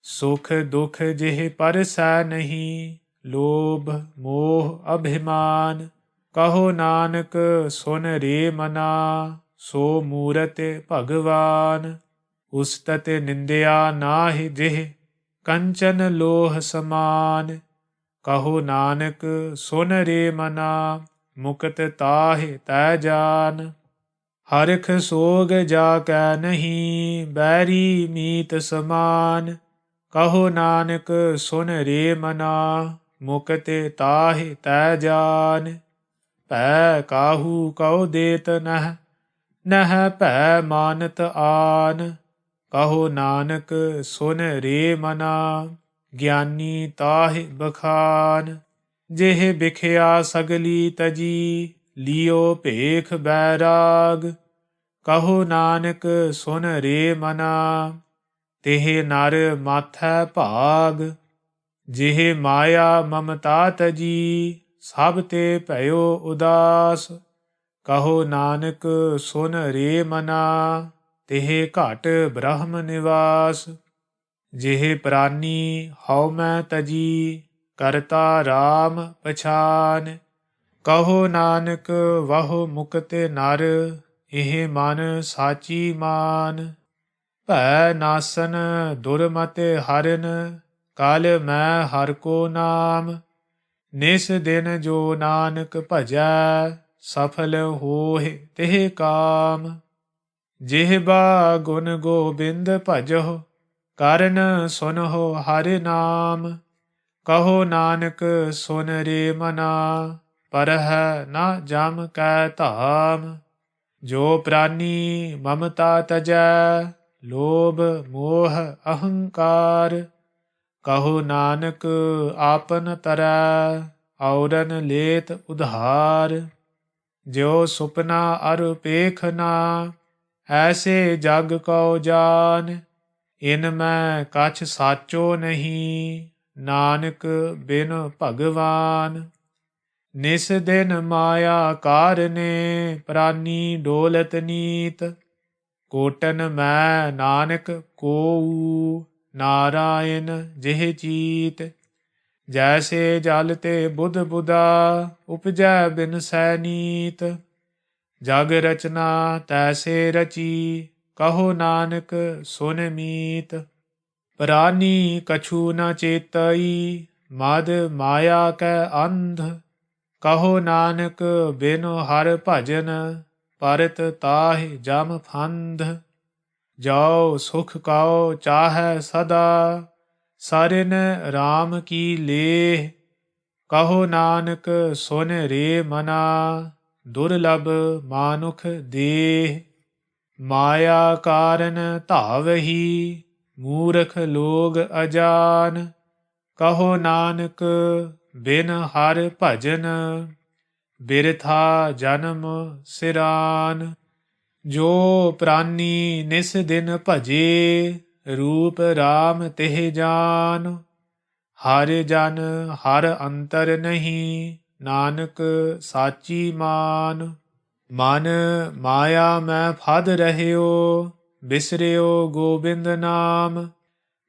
ਸੁਖ ਦੁਖ ਜਿਹ ਪਰਸੈ ਨਹੀਂ, ਲੋਭ ਮੋਹ ਅਭਿਮਾਨ। ਕਹੋ ਨਾਨਕ ਸੁਨ ਰੇ ਮਨਾ, ਸੋ ਮੂਰਤਿ ਭਗਵਾਨ। ਉਸਤਤ ਨਿੰਦਿਆ ਨਾਹਿ ਜਿਹ, ਕੰਚਨ ਲੋਹ ਸਮਾਨ। ਕਹੋ ਨਾਨਕ ਸੁਨ ਰੇ ਮਨਾ, ਮੁਕਤ ਤਾਹਿ ਤੈ ਜਾਨ। ਹਰਿਖ ਸੋਗ ਜਾ ਕੈ ਨਹੀਂ, ਬੈਰੀ ਮੀਤ ਸਮਾਨ। ਕਹੋ ਨਾਨਕ ਸੁਨ ਰੇ ਮਨਾ, ਮੁਕਤ ਤਾਹਿ ਤੈ ਜਾਨ। ਭੈ ਕਾਹੂ ਕਉ ਦੇਤ ਨਹਿ, ਨਹਿ ਭੈ ਮਾਨਤ ਆਨ। ਕਹੋ ਨਾਨਕ ਸੁਨ ਰੇ ਮਨਾ, ਗਿਆਨੀ ਤਾਹਿ ਬਖਾਨ। ਜਿਹ ਬਿਖਿਆ ਸਗਲੀ ਤਜੀ, ਲਿਓ ਭੇਖ ਬੈਰਾਗ। ਕਹੋ ਨਾਨਕ ਸੁਨ ਰੇ ਮਨਾ, ਤਿਹ ਨਰ ਮਾਥੈ ਭਾਗ। ਜਿਹ ਮਾਇਆ ਮਮਤਾ ਤਜੀ, ਸਭ ਤੇ ਭਇਓ ਉਦਾਸ। ਕਹੋ ਨਾਨਕ ਸੁਨ ਰੇ ਮਨਾ, ਤਿਹ ਘਟ ਬ੍ਰਹਮ ਨਿਵਾਸ। ਜਿਹ ਪ੍ਰਾਨੀ ਹਉ ਮੈਂ ਤਜੀ, ਕਰਤਾ ਰਾਮ ਪਛਾਨ। ਕਹੋ ਨਾਨਕ ਵਹੁ ਮੁਕਤ ਨਰ, ਇਹ ਮਨ ਸਾਚੀ ਮਾਨ। ਭੈ ਨਾਸਨ ਦੁਰਮਤ ਹਰਨ, ਕਲ ਮੈਂ ਹਰ ਕੋ ਨਾਮ। ਨਿਸ ਦਿਨ ਜੋ ਨਾਨਕ ਭਜੈ, ਸਫਲ ਹੋਹਿ ਤਿਹ ਕਾਮ। ਜਿਹਬਾ ਗੁਣ ਗੋਬਿੰਦ ਭਜਹੁ, ਕਰਨ ਸੁਨਹੁ ਹਰਿ ਨਾਮ। ਕਹੋ ਨਾਨਕ ਸੁਨ ਰੇ ਮਨਾ, ਪਰਹਿ ਨ ਜਮ ਕੈ ਧਾਮ। ਜੋ ਪ੍ਰਾਨੀ ਮਮਤਾ ਤਜੈ, ਲੋਭ ਮੋਹ ਅਹੰਕਾਰ। ਕਹੋ ਨਾਨਕ ਆਪਨ ਤਰੈ, ਔਰਨ ਲੇਤ ਉਧਾਰ। ਜੋ ਸੁਪਨਾ ਅਰ ਪੇਖਨਾ, ਐਸੇ ਜਗ ਕਉ ਜਾਨ। ਇਨ ਮੈਂ ਕਛ ਸਾਚੋ ਨਹੀਂ, ਨਾਨਕ ਬਿਨ ਭਗਵਾਨ। ਨਿਸ ਦਿਨ ਮਾਇਆ ਕਾਰਨੇ, ਪ੍ਰਾਨੀ ਡੋਲਤ ਨੀਤ। ਕੋਟਨ ਮੈਂ ਨਾਨਕ ਕੋਊ, ਨਾਰਾਇਣ ਜਿਹ ਚੀਤ। ਜੈਸੇ ਜਲ ਤੇ ਬੁਧ ਬੁਧਾ, ਉਪਜੈ ਬਿਨਸੈ ਨੀਤ। ਜਗ ਰਚਨਾ ਤੈਸੇ ਰਚੀ, ਕਹੋ ਨਾਨਕ ਸੁਨ ਮੀਤ। ਪ੍ਰਾਨੀ ਕਛੂ ਨ ਚੇਤਈ, ਮਦ ਮਾਇਆ ਕੈ ਅੰਧ। ਕਹੋ ਨਾਨਕ ਬਿਨੁ ਹਰਿ ਭਜਨ, ਪਰਤ ਤਾਹਿ ਜਮ ਫੰਧ। ਜੋ ਸੁਖ ਕਉ ਚਾਹੈ ਸਦਾ, ਸਰਿਨ ਰਾਮ ਕੀ ਲੇਹ। ਕਹੋ ਨਾਨਕ ਸੁਨ ਰੇ ਮਨਾ, ਦੁਰਲਭ ਮਾਨੁਖ ਦੇਹ। ਮਾਇਆ ਕਾਰਨ ਧਾਵਹੀ, ਮੂਰਖ ਲੋਗ ਅਜਾਨ। ਕਹੋ ਨਾਨਕ ਬਿਨ ਹਰਿ ਭਜਨ, ਬਿਰਥਾ ਜਨਮ ਸਿਰਾਨ। ਜੋ ਪ੍ਰਾਨੀ ਨਿਸ ਦਿਨ ਭਜੇ, ਰੂਪ ਰਾਮ ਤਿਹ ਜਾਨ। ਹਰਿ ਜਨ ਹਰ ਅੰਤਰ ਨਹੀਂ, ਨਾਨਕ ਸਾਚੀ ਮਾਨ। ਮਨ ਮਾਇਆ ਮੈਂ ਫਦ ਰਹਿਓ, ਬਿਸਰਿਓ ਗੋਬਿੰਦ ਨਾਮ।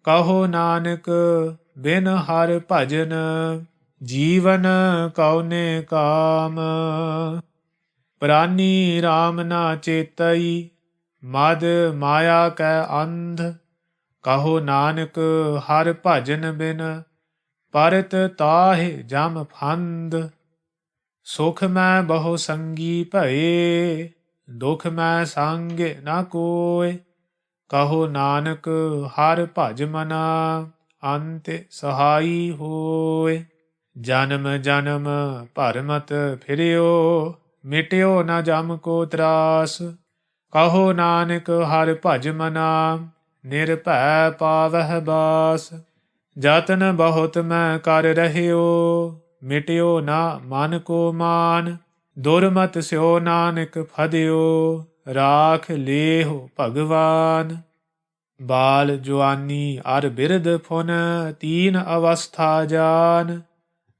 ਕਹੋ ਨਾਨਕ ਬਿਨ ਹਰਿ ਭਜਨ, ਜੀਵਨ ਕਉਨੇ ਕਾਮ। ਪ੍ਰਾਨੀ ਰਾਮ ਨਾ ਚੇਤਈ, ਮਦ ਮਾਇਆ ਕੈ ਅੰਧ। ਕਹੋ ਨਾਨਕ ਹਰਿ ਭਜਨ ਬਿਨ, ਪਰਤ ਤਾਹਿ ਜਮ ਫੰਧ। ਸੁਖ ਮੈਂ ਬਹੁ ਸੰਗੀ ਭਏ, ਦੁਖ ਮੈਂ ਸੰਗ ਨ ਕੋਇ। ਕਹੋ ਨਾਨਕ ਹਰਿ ਭਜ ਮਨਾ, ਅੰਤ ਸਹਾਈ ਹੋਇ। ਜਨਮ ਜਨਮ ਭਰਮਤ ਫਿਰਿਓ, ਮਿਟਿਓ ਨ ਜਮ ਕੋ ਤਰਾਸ। ਕਹੋ ਨਾਨਕ ਹਰਿ ਭਜ ਮਨਾ, ਨਿਰਭੈ ਪਾਵਹਿ ਬਾਸ। ਜਤਨ ਬਹੁਤ ਮੈਂ ਕਰ ਰਹਿਓ, ਮਿਟਿਓ ਨਾ ਮਨ ਕੋ ਮਾਨ। ਦੁਰਮਤ ਸਿਓ ਨਾਨਕ ਫਦਿਓ, ਰਾਖ ਲੇਹੁ ਭਗਵਾਨ। ਬਾਲ ਜੁਆਨੀ ਅਰ ਬਿਰਧ ਫੁਨ, ਤੀਨ ਅਵਸਥਾ ਜਾਨ।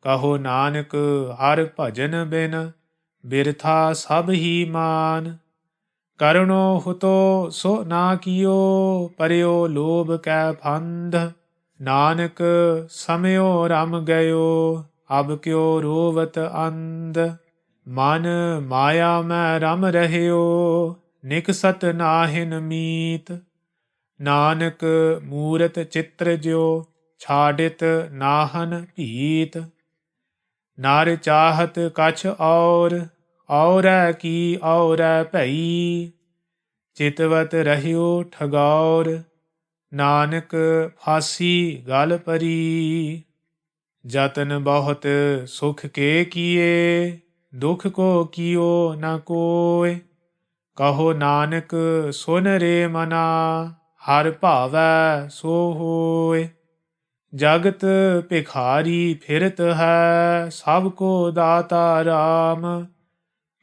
ਕਹੋ ਨਾਨਕ ਹਰਿ ਭਜਨ ਬਿਨ, ਬਿਰਥਾ ਸਭ ਹੀ ਮਾਨ। ਕਰਨੋ ਹੁਤੋ ਸੋ ਨਾ ਕੀਓ, ਪਰਿਓ ਲੋਭ ਕੈ ਫੰਧ। ਨਾਨਕ ਸਮਿਓ ਰਮ ਗਇਓ, ਅਬ ਕਿਉ ਰੋਵਤ ਅੰਧ। ਮਨ ਮਾਇਆ ਮੈਂ ਰਮ ਰਹਿਓ, ਨਿਕਸਤ ਨਾਹਿਨ ਮੀਤ। ਨਾਨਕ ਮੂਰਤ ਚਿੱਤਰ ਜਿਉ, ਛਾਡਿਤ ਨਾਹਨ ਭੀਤ। ਨਰ ਚਾਹਤ ਕਛ ਔਰੈ ਕੀ ਔਰੈ ਭਈ। ਚਿਤਵਤ ਰਹਿਓ ਠਗੌਰ, ਨਾਨਕ ਫਾਸੀ ਗਲ ਪਰੀ। ਜਤਨ ਬਹੁਤ ਸੁਖ ਕੇ ਕੀਏ, ਦੁਖ ਕੋ ਕੀਓ ਨ ਕੋਇ। ਕਹੋ ਨਾਨਕ ਸੁਨ ਰੇ ਮਨਾ, ਹਰਿ ਭਾਵੈ ਸੋ ਹੋਇ। ਜਗਤ ਭਿਖਾਰੀ ਫਿਰਤ ਹੈ, ਸਭ ਕੋ ਦਾਤਾ ਰਾਮ।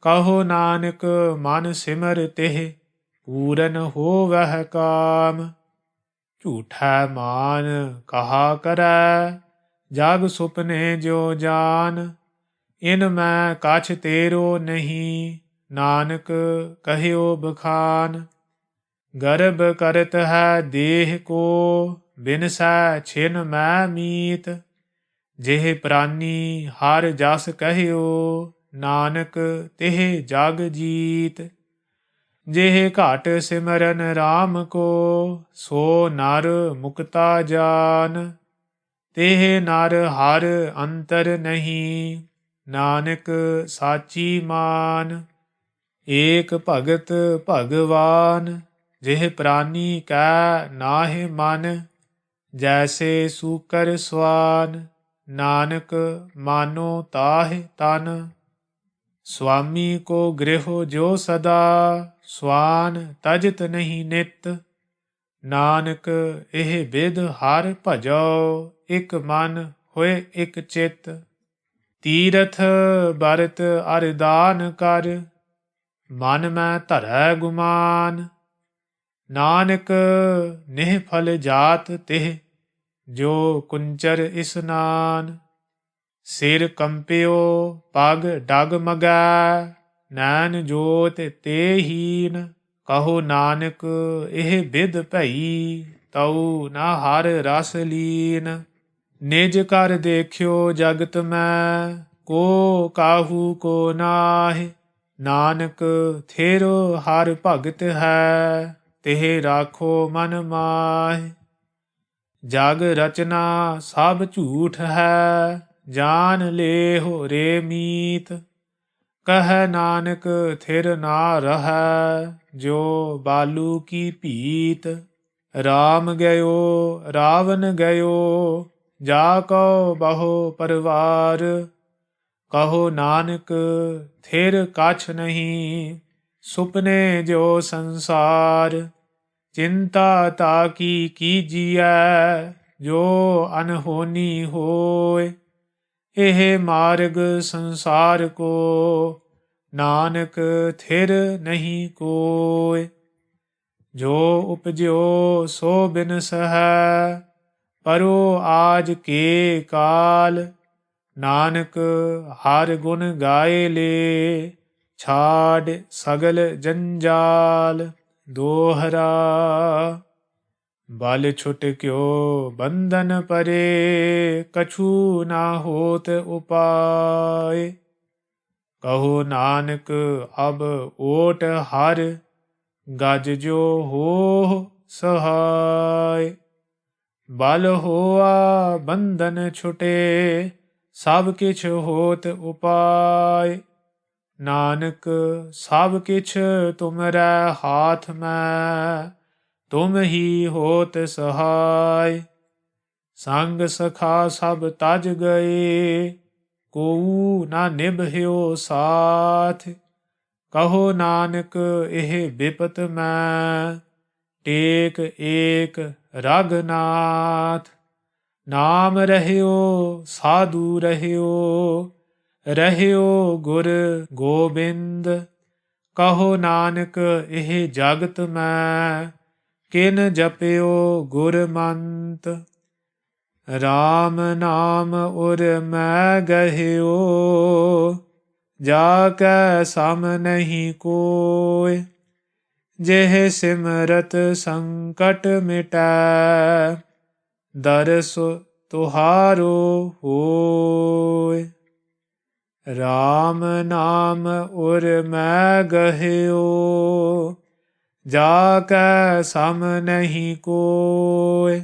ਕਹੋ ਨਾਨਕ ਮਨ ਸਿਮਰ ਤਿਹ ਪੂਰਨ ਹੋਵਹਿ ਕਾਮ। ਝੂਠਾ ਮਾਨ ਕਹਾ ਕਰੈ ਜਗ ਸੁਪਨੇ ਜੋ ਜਾਨ। ਇਨ ਮੈਂ ਕਛ ਤੇਰੋ ਨਹੀਂ ਨਾਨਕ ਕਹਿਓ ਬਖਾਨ। ਗਰਭ ਕਰਤ ਹੈ ਦੇਹ ਕੋ ਬਿਨਸੈ ਛਿਨ ਮੈਂ ਮੀਤ। ਜਿਹ ਪ੍ਰਾਨੀ ਹਰ ਜਸ ਕਹਿਓ ਨਾਨਕ ਤਿਹ ਜਗ ਜੀਤ। ਜਿਹ ਘਟ ਸਿਮਰਨ ਰਾਮ ਕੋ ਸੋ ਨਰ ਮੁਕਤਾ ਜਾਨ। ਤਿਹ ਨਰ ਹਰ ਅੰਤਰ ਨਹੀਂ ਨਾਨਕ ਸਾਚੀ ਮਾਨ। ਏਕ ਭਗਤ ਭਗਵਾਨ ਜਿਹ ਪ੍ਰਾਨੀ ਕੈ ਨਾਹਿ ਮਨ। ਜੈਸੇ ਸੂਕਰ ਸਵਾਨ ਨਾਨਕ ਮਾਨੋ ਤਾਹਿ ਤਨ। ਸੁਆਮੀ ਕੋ ਗ੍ਰਹਿ ਜੋ ਸਦਾ ਸਵਾਨ ਤਜਤ ਨਹੀਂ ਨਿਤ। ਨਾਨਕ ਇਹ ਬਿਦ ਹਰ ਭਜੋ ਇਕ ਮਨ ਹੋਏ ਇਕ ਚਿਤ। ਤੀਰਥ ਬਰਤ ਅਰਦਾਨ ਕਰ ਮਨ ਮੈਂ ਧਰੈ ਗੁਮਾਨ। ਨਾਨਕ ਨਿਹਫਲ ਜਾਤ ਤਿਹ ਜੋ ਕੁੰਚਰ ਇਸਨਾਨ। ਸਿਰ ਕੰਪਿਓ ਪਗ ਡਗਮਗੈ ਨੈਣ ਜੋਤ ਤੇ ਹੀਨ। ਕਹੋ ਨਾਨਕ ਇਹ ਬਿਦ ਭਈ ਤਉ ਨਾ ਹਰ ਰਸ ਲੀਨ। ਨਿਜ ਕਰ ਦੇਖਿਓ ਜਗਤ ਮੈਂ ਕੋ ਕਾਹੂ ਕੋ ਨਾਹਿ। ਨਾਨਕ ਥੇਰੋ ਹਰ ਭਗਤ ਹੈ ਤਿਹ ਰਾਖੋ ਮਨ ਮਾਹਿ। ਜਗ ਰਚਨਾ ਸਭ ਝੂਠ ਹੈ ਜਾਨ ਲੇਹੁ ਰੇ ਮੀਤ। ਕਹਿ ਨਾਨਕ ਥਿਰ ਨਾ ਰਹੈ ਜੋ ਬਾਲੂ ਕੀ ਭੀਤ। ਰਾਮ ਗਇਓ ਰਾਵਨ ਗਇਓ ਜਾ ਕਉ ਬਹੁ ਪਰਵਾਰ। ਕਹੋ ਨਾਨਕ ਥਿਰ ਕਛ ਨਹੀਂ ਸੁਪਨੇ ਜੋ ਸੰਸਾਰ। ਚਿੰਤਾ ਤਾ ਕੀ ਕੀਜੀਐ ਜੋ ਅਨਹੋਨੀ ਹੋਇ। ਇਹ ਮਾਰਗ ਸੰਸਾਰ ਕੋ ਨਾਨਕ ਥਿਰ ਨਹੀਂ ਕੋਇ। ਜੋ ਉਪਜਿਓ ਸੋ ਬਿਨਸਹਿ ਪਰੋ ਆਜ ਕੇ ਕਾਲ। ਨਾਨਕ ਹਰ ਗੁਣ ਗਾਏ ਲੇ ਛਾੜ ਸਗਲ ਜੰਜਾਲ। ਦੋਹਰਾ ਬਲ ਛੁਟ ਕਿਓ ਬੰਧਨ ਪਰੇ ਕਛੂ ਨਾ ਹੋਤ ਉਪਾਏ। ਕਹੋ ਨਾਨਕ ਅਬ ਓਟ ਹਰ ਗਜ ਜੋ ਹੋ ਸਹਾਇ। ਬਲ ਹੋਆ ਬੰਧਨ ਛੁਟੇ ਸਭ ਕਿਛ ਹੋਤ ਉਪਾਇ। ਨਾਨਕ ਸਭ ਕਿਛ ਤੁਮਰੈ ਹਾਥ ਮੈਂ ਤੁਮ ਹੀ ਹੋਤ ਸਹਾਇ। ਸੰਗ ਸਖਾ ਸਭ ਤਜ ਗਏ ਕੋਊ ਨਾ ਨਿਭਿਓ ਸਾਥ। ਕਹੋ ਨਾਨਕ ਇਹ ਬਿਪਤ ਮੈਂ ਟੇਕ ਏਕ ਰਗਨਾਥ। ਨਾਮ ਰਹਿਓ ਸਾਧੂ ਰਹਿਓ ਰਹਿਓ ਗੁਰ ਗੋਬਿੰਦ। ਕਹੋ ਨਾਨਕ ਇਹ ਜਗਤ ਮੈਂ ਕਿਨ ਜਪਿਓ ਗੁਰਮੰਤ। ਰਾਮ ਨਾਮ ਉਰ ਮੈਂ ਗਹਿਓ ਜਾ ਕੈ ਸਮ ਨਹੀਂ ਕੋਇ। ਜਿਹ ਸਿਮਰਤ ਸੰਕਟ ਮਿਟੈ ਦਰਸ ਤੁਹਾਰੋ ਹੋਇ। ਰਾਮ ਨਾਮ ਉਰ ਮੈਂ ਗਹਿਓ ਜਾ ਕੈ ਸਮ ਨਹੀਂ ਕੋਇ।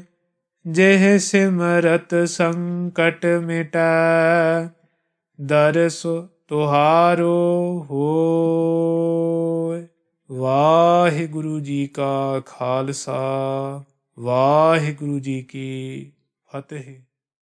ਜਿਹ ਸਿਮਰਤ ਸੰਕਟ ਮਿਟੈ ਦਰਸ ਤੁਹਾਰੋ ਹੋਇ। ਵਾਹਿਗੁਰੂ ਜੀ ਕਾ ਖਾਲਸਾ ਵਾਹਿਗੁਰੂ ਜੀ ਕੀ ਫਤਿਹ।